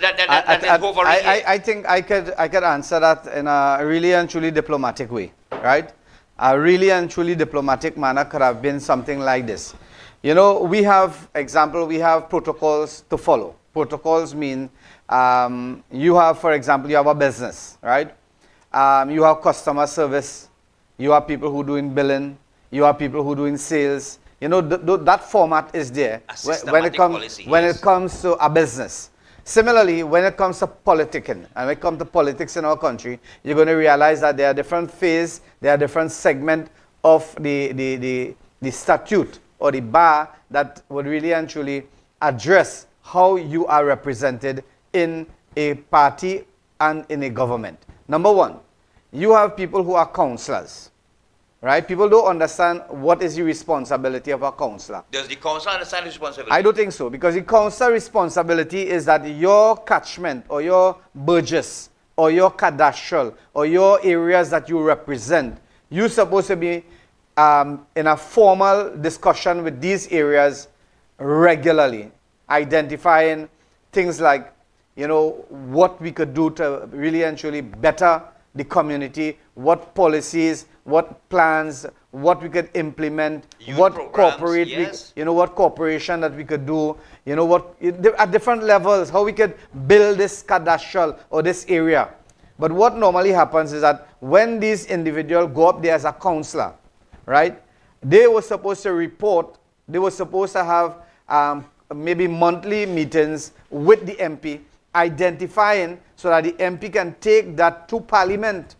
Speaker 2: that is hovering here?
Speaker 1: I think I could answer that in a really and truly diplomatic way, right? A really and truly diplomatic manner could have been something like this. We have protocols to follow. Protocols mean you have, for example, you have a business, right? You have customer service. You have people who are doing billing. You have people who are doing sales. That format is there when it comes to a business. Similarly, when it comes to politicking, and when it comes to politics in our country, you're going to realize that there are different phases, there are different segments of the statute or the bar that would really and truly address how you are represented in a party and in a government. Number one, you have people who are councillors, right? People don't understand what is the responsibility of a councillor.
Speaker 2: Does the councillor understand the responsibility?
Speaker 1: I don't think so, because the councillor responsibility is that your catchment or your burgess or your cadastral or your areas that you represent, you're supposed to be in a formal discussion with these areas regularly, identifying things like, what we could do to really and truly better the community, what policies, what plans, what we could implement, what cooperation that we could do, at different levels, how we could build this cadastral or this area. But what normally happens is that when these individuals go up there as a councillor, right, they were supposed to report, they were supposed to have maybe monthly meetings with the MP, identifying so that the MP can take that to Parliament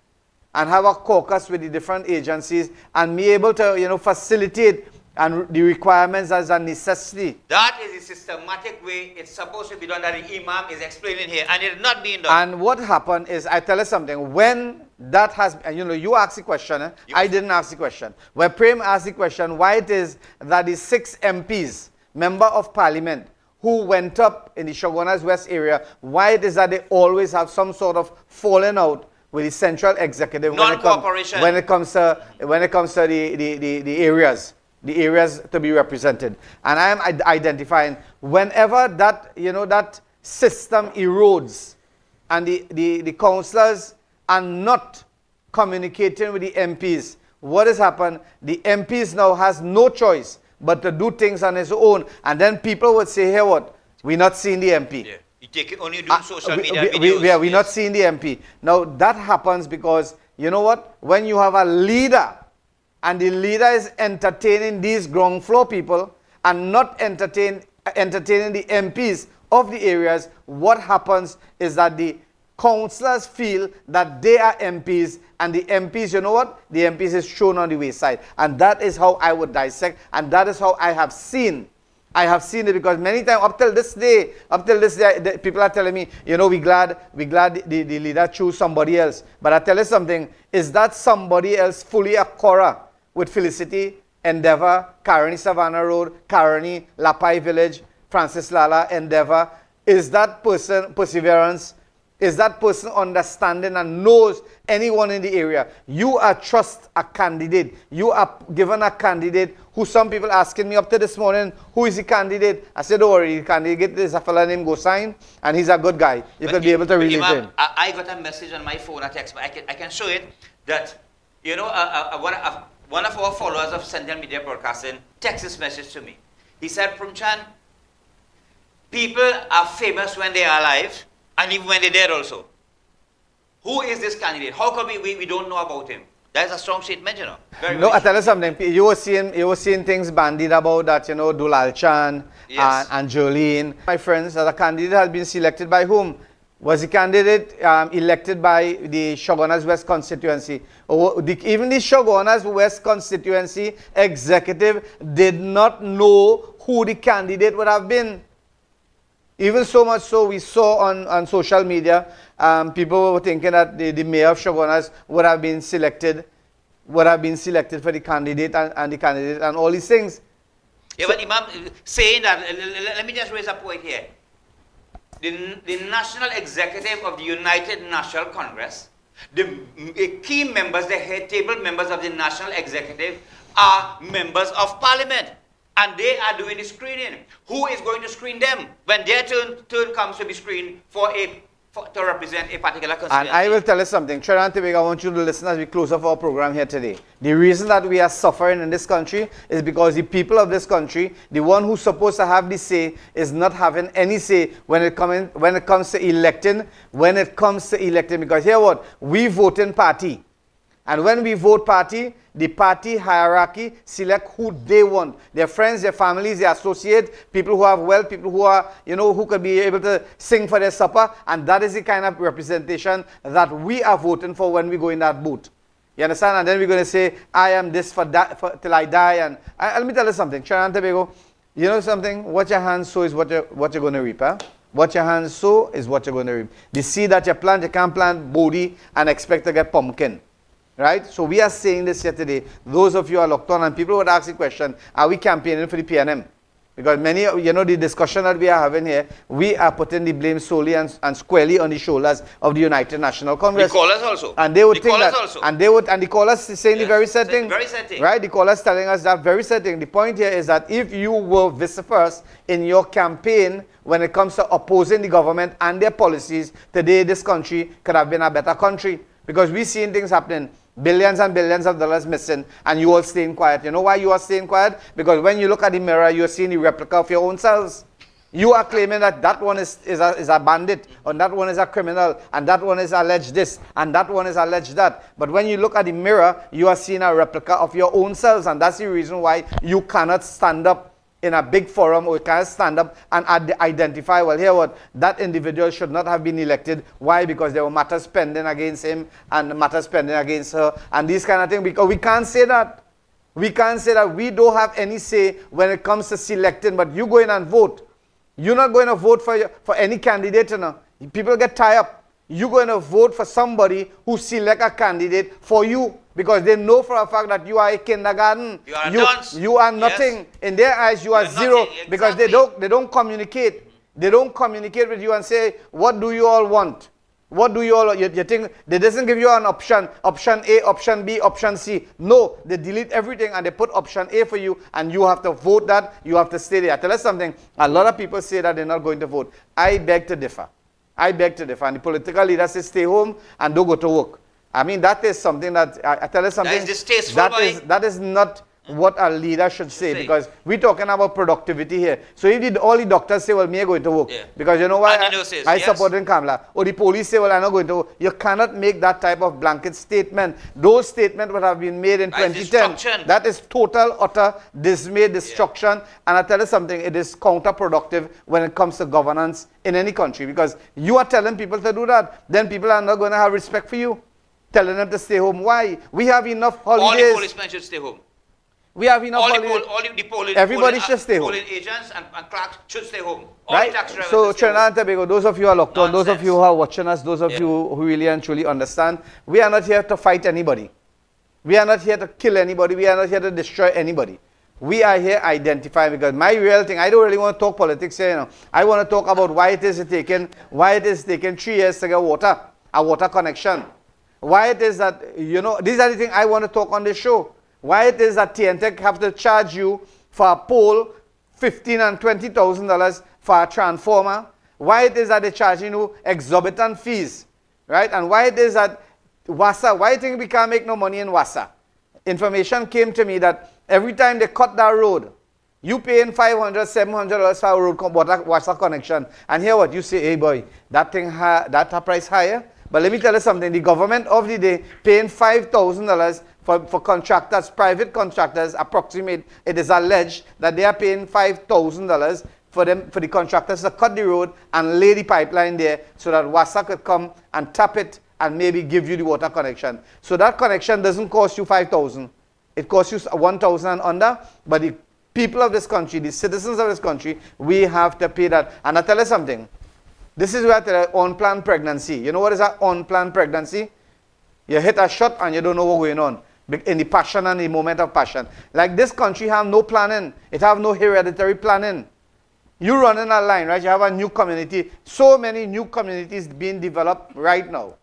Speaker 1: and have a caucus with the different agencies and be able to, facilitate and the requirements as a necessity.
Speaker 2: That is the systematic way it's supposed to be done that the Imam is explaining here, and it is not being done.
Speaker 1: And what happened is, I tell you something, when that has, you asked the question, I didn't ask the question. When Prem asked the question, why it is that the 6 MPs, member of Parliament, who went up in the Shogunas West area, why it is that they always have some sort of falling out with the central executive
Speaker 2: non-cooperation
Speaker 1: when it comes to the areas to be represented. And I am identifying whenever that that system erodes and the councillors are not communicating with the MPs, what has happened? The MPs now has no choice but to do things on his own, and then people would say, hey, what? We're not seeing the MP.
Speaker 2: Yeah. You take it only do social media videos.
Speaker 1: We're not seeing the MP. Now, that happens because, you know what? When you have a leader, and the leader is entertaining these ground floor people and not entertaining the MPs of the areas, what happens is that the councillors feel that they are MPs, and the MPs, you know what? The MPs is shown on the wayside. And that is how I would dissect, and that is how I have seen. I have seen it because many times, up till this day, people are telling me, we glad the leader choose somebody else. But I tell you something, is that somebody else fully accord with Felicity, Endeavour, Caroni Savannah Road, Caroni, Lapai Village, Francis Lala, Endeavour? Is that person perseverance? Is that person understanding and knows anyone in the area? You are trust a candidate. You are given a candidate who some people asking me up to this morning, who is the candidate? I said, don't worry, the candidate is a fella named Gosain, and he's a good guy. You could be able to relate to him.
Speaker 2: I got a message on my phone, a text, but I can show it, that, one of our followers of Central Media Broadcasting texted this message to me. He said, Prumchan, people are famous when they are alive, And even when they're dead also. Who is this candidate? How come we don't know about him? That's a strong statement, you know. Very,
Speaker 1: No,
Speaker 2: very
Speaker 1: I tell you something. You were seeing things bandied about that, you know, Dulal Chan
Speaker 2: Yes.
Speaker 1: and Jolene. My friends, that a candidate has been selected by whom? Was the candidate elected by the Shogunas West constituency? Even the Shogunas West constituency executive did not know who the candidate would have been. Even so much so, we saw on social media, people were thinking that the mayor of Shogunas would have been selected for the candidate and the candidate and all these things.
Speaker 2: Yeah, but Imam saying that, let me just raise a point here. The National Executive of the United National Congress, the key members, the head table members of the National Executive are members of Parliament. And they are doing the screening. Who is going to screen them when their turn comes to be screened to represent a particular constituency?
Speaker 1: And I will tell you something. Trinidad and Tobago, I want you to listen as we close off our program here today. The reason that we are suffering in this country is because the people of this country, the one who's supposed to have the say, is not having any say when it comes to electing. Because here what? We vote in party. And when we vote party, the party hierarchy select who they want. Their friends, their families, their associates, people who have wealth, people who are, who could be able to sing for their supper. And that is the kind of representation that we are voting for when we go in that booth. You understand? And then we're going to say, I am this for that, till I die. And let me tell you something. Trinidad and Tobago, you know something? What your hands sow is what you're going to reap. Huh? What your hands sow is what you're going to reap. The seed that you plant, you can't plant bodi and expect to get pumpkin. Right? So we are saying this here today. Those of you who are locked on, and people would ask the question, are we campaigning for the PNM? Because many, the discussion that we are having here, we are putting the blame solely and squarely on the shoulders of the United National Congress.
Speaker 2: The callers also.
Speaker 1: And they would
Speaker 2: the
Speaker 1: think that,
Speaker 2: also.
Speaker 1: and the callers saying the very same thing.
Speaker 2: Very same thing.
Speaker 1: Right? The callers telling us that very same thing. The point here is that if you were vociferous in your campaign when it comes to opposing the government and their policies, today this country could have been a better country. Because we're seeing things happening. Billions and billions of dollars missing, and you all staying quiet. You know why you are staying quiet? Because when you look at the mirror, you're seeing the replica of your own selves. You are claiming that that one is a bandit, and that one is a criminal, and that one is alleged this, and that one is alleged that. But when you look at the mirror, you are seeing a replica of your own selves, and that's the reason why you cannot stand up in a big forum, or can stand up and identify, well, here what, that individual should not have been elected. Why? Because there were matters pending against him and matters pending against her and these kind of things. Because we can't say that. We can't say that we don't have any say when it comes to selecting, but you go in and vote. You're not going to vote for any candidate. People get tied up. You're going to vote for somebody who select a candidate for you. Because they know for a fact that you are a kindergarten.
Speaker 2: You are a dunce.
Speaker 1: You are nothing. Yes. In their eyes, you are zero. Exactly. Because they don't communicate. They don't communicate with you and say, what do you all want? What do you all, you think, they doesn't give you an option A, option B, option C. No, they delete everything and they put option A for you and you have to vote that, you have to stay there. I tell you something, a lot of people say that they're not going to vote. I beg to differ. And the political leaders say stay home and don't go to work. I mean, that is something that, I tell you something,
Speaker 2: that is distasteful.
Speaker 1: That is not what a leader should say, because we're talking about productivity here. So if all the doctors say, well, me are going to work, because you know why I support in Kamla, or the police say, well, I'm not going to work, you cannot make that type of blanket statement. Those statements would have been made in 2010. That is total, utter dismay, destruction, and I tell you something, it is counterproductive when it comes to governance in any country, because you are telling people to do that, then people are not going to have respect for you. Telling them to stay home. Why? We have enough holidays.
Speaker 2: All the policemen should stay home.
Speaker 1: We have enough holidays. Everybody should stay home.
Speaker 2: Polling agents and clerks should stay home.
Speaker 1: Right? So Trinidad and Tobago, those of you who are locked on, those of you who are watching us, those of you who really and truly understand, we are not here to fight anybody. We are not here to kill anybody. We are not here to destroy anybody. We are here identifying, because my real thing, I don't really want to talk politics here. I want to talk about why it is taking 3 years to get water, a water connection. Why it is that, these are the things I want to talk on this show. Why it is that TNTech have to charge you for a pole $15,000 and $20,000 for a transformer. Why it is that they're charging you exorbitant fees, right? And why it is that WASA, why do you think we can't make no money in WASA? Information came to me that every time they cut that road, You paying $500, $700 for a road water connection. And here what you say, hey boy, that thing that price higher. But let me tell you something, the government of the day paying $5,000 for contractors, private contractors, approximate, it is alleged that they are paying $5,000 for the contractors to cut the road and lay the pipeline there so that WASA could come and tap it and maybe give you the water connection. So that connection doesn't cost you $5,000. It costs you $1,000 and under, but the people of this country, the citizens of this country, we have to pay that. And I tell you something, this is where I tell you unplanned pregnancy. You know what is that unplanned pregnancy? You hit a shot and you don't know what's going on. In the passion and the moment of passion. Like this country have no planning. It have no hereditary planning. You running a line, right? You have a new community. So many new communities being developed right now.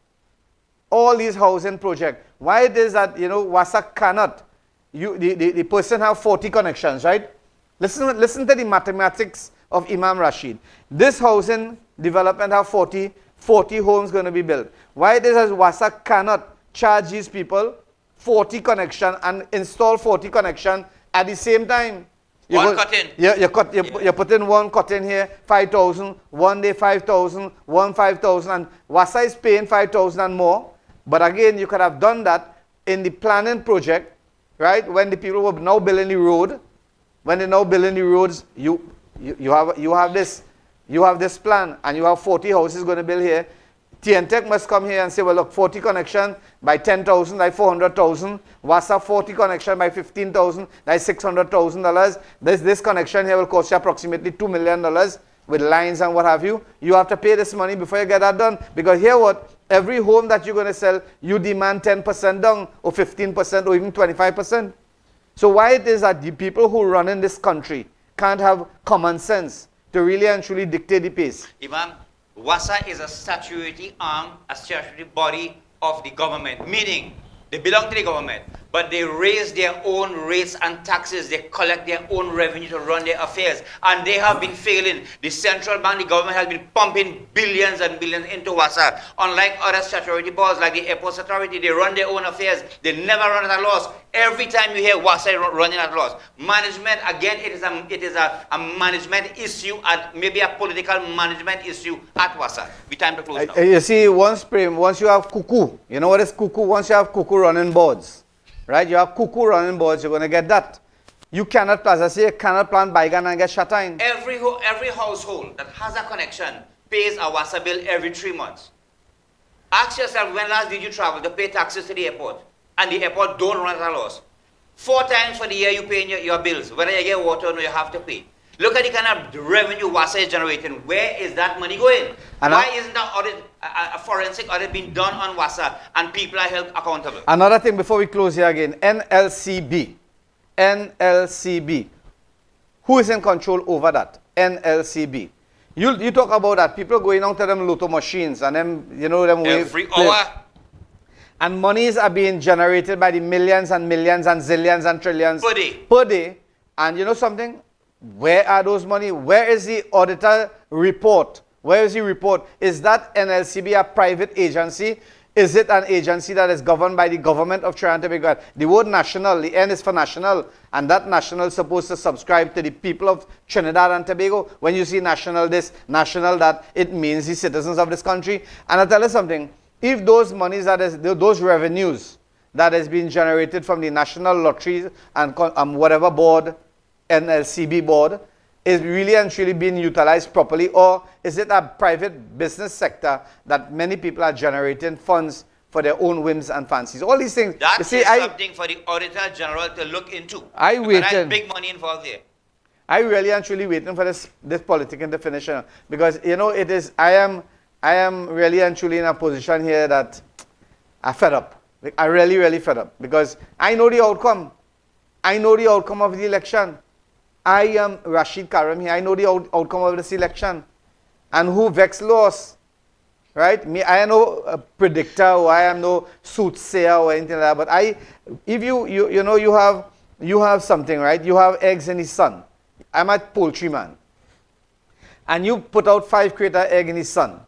Speaker 1: All these housing projects. Why it is that, WASA cannot. The person have 40 connections, right? Listen to the mathematics of Imam Rashid. This housing development have 40 homes going to be built. Why it is that WASA cannot charge these people 40 connection and install 40 connection at the same time? You put in one cut in here, 5,000, one day 5,000, 5,000, and WASA is paying 5,000 and more. But again, you could have done that in the planning project, right? When the people were now building the road, when they're now building the roads, you have this plan, and you have 40 houses going to build here. TNTech must come here and say, well, look, 40 connection by 10,000, like 400,000. WASA 40 connection by 15,000, like $600,000. This connection here will cost you approximately $2 million with lines and what have you. You have to pay this money before you get that done. Because here what? Every home that you're going to sell, you demand 10% down, or 15%, or even 25%. So why it is that the people who run in this country can't have common sense to really and truly dictate the pace?
Speaker 2: Imam, WASA is a statutory arm, a statutory body of the government, meaning they belong to the government, but they raise their own rates and taxes. They collect their own revenue to run their affairs, and they have been failing. The central bank, the government has been pumping billions and billions into WASA. Unlike other statutory boards like the Airports Authority, they run their own affairs. They never run at a loss. Every time you hear WASA running at a loss, management, again, it is a management issue, and maybe a political management issue at WASA. We time to close now.
Speaker 1: You see, once you have cuckoo, you know what is cuckoo? Once you have cuckoo running boards, right? You have cuckoo running boards, you're going to get that. You cannot, as I say, you cannot plant bygone and get shut in.
Speaker 2: Every household that has a connection pays a WASA bill every 3 months. Ask yourself, when last did you travel to pay taxes to the airport? And the airport don't run at a loss. 4 times for the year you pay your bills. Whether you get water or no, you have to pay. Look at the kind of revenue WASA is generating. Where is that money going?
Speaker 1: And
Speaker 2: why isn't a forensic audit being done on WASA and people are held accountable?
Speaker 1: Another thing before we close here again, NLCB. NLCB. Who is in control over that? NLCB. You talk about that. People going out to them lotto machines and them, them
Speaker 2: every hour.
Speaker 1: And monies are being generated by the millions and millions and zillions and trillions per day. And you know something? Where are those money? Where is the auditor report? Where is the report? Is that NLCB a private agency? Is it an agency that is governed by the government of Trinidad and Tobago? The word national, the N is for national, and that national is supposed to subscribe to the people of Trinidad and Tobago. When you see national this, national that, it means the citizens of this country. And I'll tell you something, if those monies, those revenues that has been generated from the national lotteries and whatever board, NLCB board, is really and truly being utilized properly, or is it a private business sector that many people are generating funds for their own whims and fancies? All these things.
Speaker 2: That is something for the Auditor General to look into. There's big money involved there.
Speaker 1: I really and truly waiting for this political definition, because it is. I am really and truly in a position here that I'm fed up. I really fed up, because I know the outcome. I know the outcome of the election. I am Rashid Karim here. I know the outcome of this election. And who Vex lost, right? I am no predictor, or I am no soothsayer or anything like that. But if you have something, right? You have eggs in the sun. I'm a poultry man. And you put out 5 crate of egg in the sun,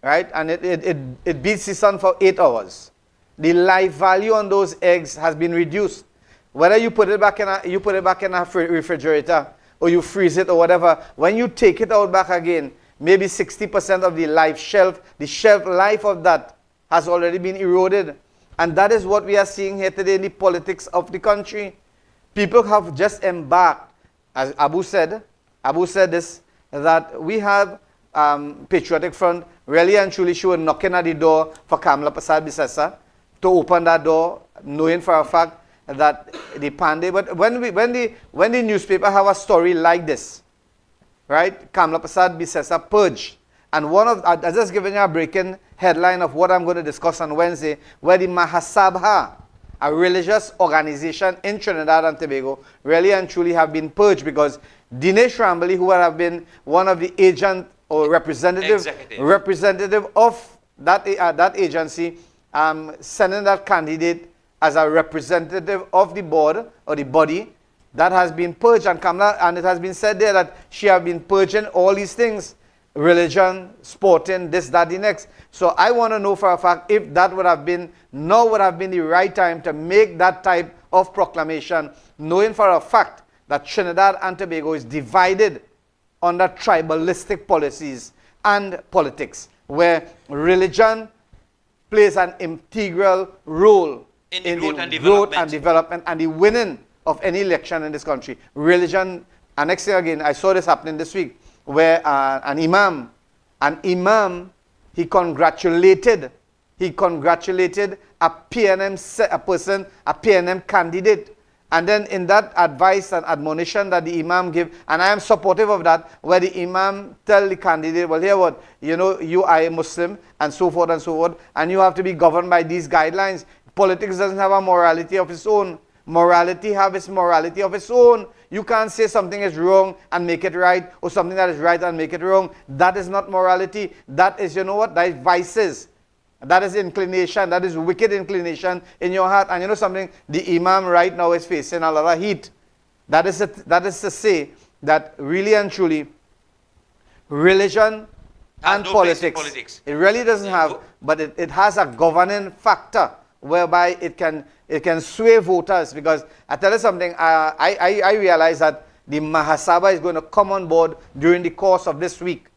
Speaker 1: right? And it beats the sun for 8 hours. The life value on those eggs has been reduced. Whether you put it back in a refrigerator, or you freeze it or whatever, when you take it out back again, maybe 60% of the shelf life of that has already been eroded. And that is what we are seeing here today in the politics of the country. People have just embarked, as Abu said this, that we have Patriotic Front, really and truly she was knocking at the door for Kamla Prasad Bisesa to open that door, knowing for a fact that the Pandey, but when the newspaper have a story like this, right, Kamla Prasad Bisesa purged, and I just given you a breaking headline of what I'm going to discuss on Wednesday, where the Mahasabha, a religious organization in Trinidad and Tobago, really and truly have been purged because Dinesh Rambali, who would have been one of the agent or representative of that agency, sending that candidate as a representative of the board or the body, that has been purged. And Kamala, and it has been said there that she have been purging all these things, religion, sporting, this, that, the next. So I want to know for a fact if that would have been the right time to make that type of proclamation, knowing for a fact that Trinidad and Tobago is divided under tribalistic policies and politics, where religion plays an integral role in the growth and development and the winning of any election in this country. Religion, and next thing again, I saw this happening this week, where an imam, he congratulated a PNM candidate. And then in that advice and admonition that the imam give, and I am supportive of that, where the imam tell the candidate, well, here what, you are a Muslim, and so forth, and you have to be governed by these guidelines. Politics doesn't have a morality of its own. Morality have its morality of its own. You can't say something is wrong and make it right, or something that is right and make it wrong. That is not morality. That is, that is vices. That is inclination. That is wicked inclination in your heart. And you know something? The imam right now is facing a lot of heat. That is to say that really and truly, religion and politics, it really doesn't have, but it has a governing factor whereby it can sway voters. Because I tell you something, I realize that the Mahasabha is going to come on board during the course of this week.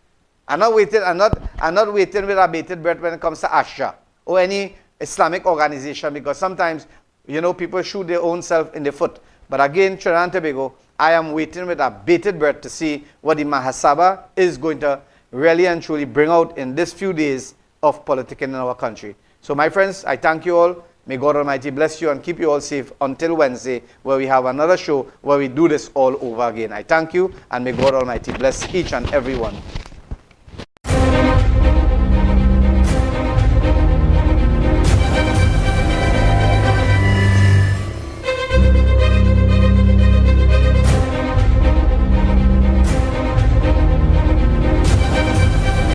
Speaker 1: I'm not waiting with a bated breath when it comes to Asha or any Islamic organization, because sometimes, people shoot their own self in the foot. But again, Trinidad and Tobago, I am waiting with a bated breath to see what the Mahasabha is going to really and truly bring out in this few days of politicking in our country. So my friends, I thank you all. May God Almighty bless you and keep you all safe until Wednesday, where we have another show where we do this all over again. I thank you, and may God Almighty bless each and every one.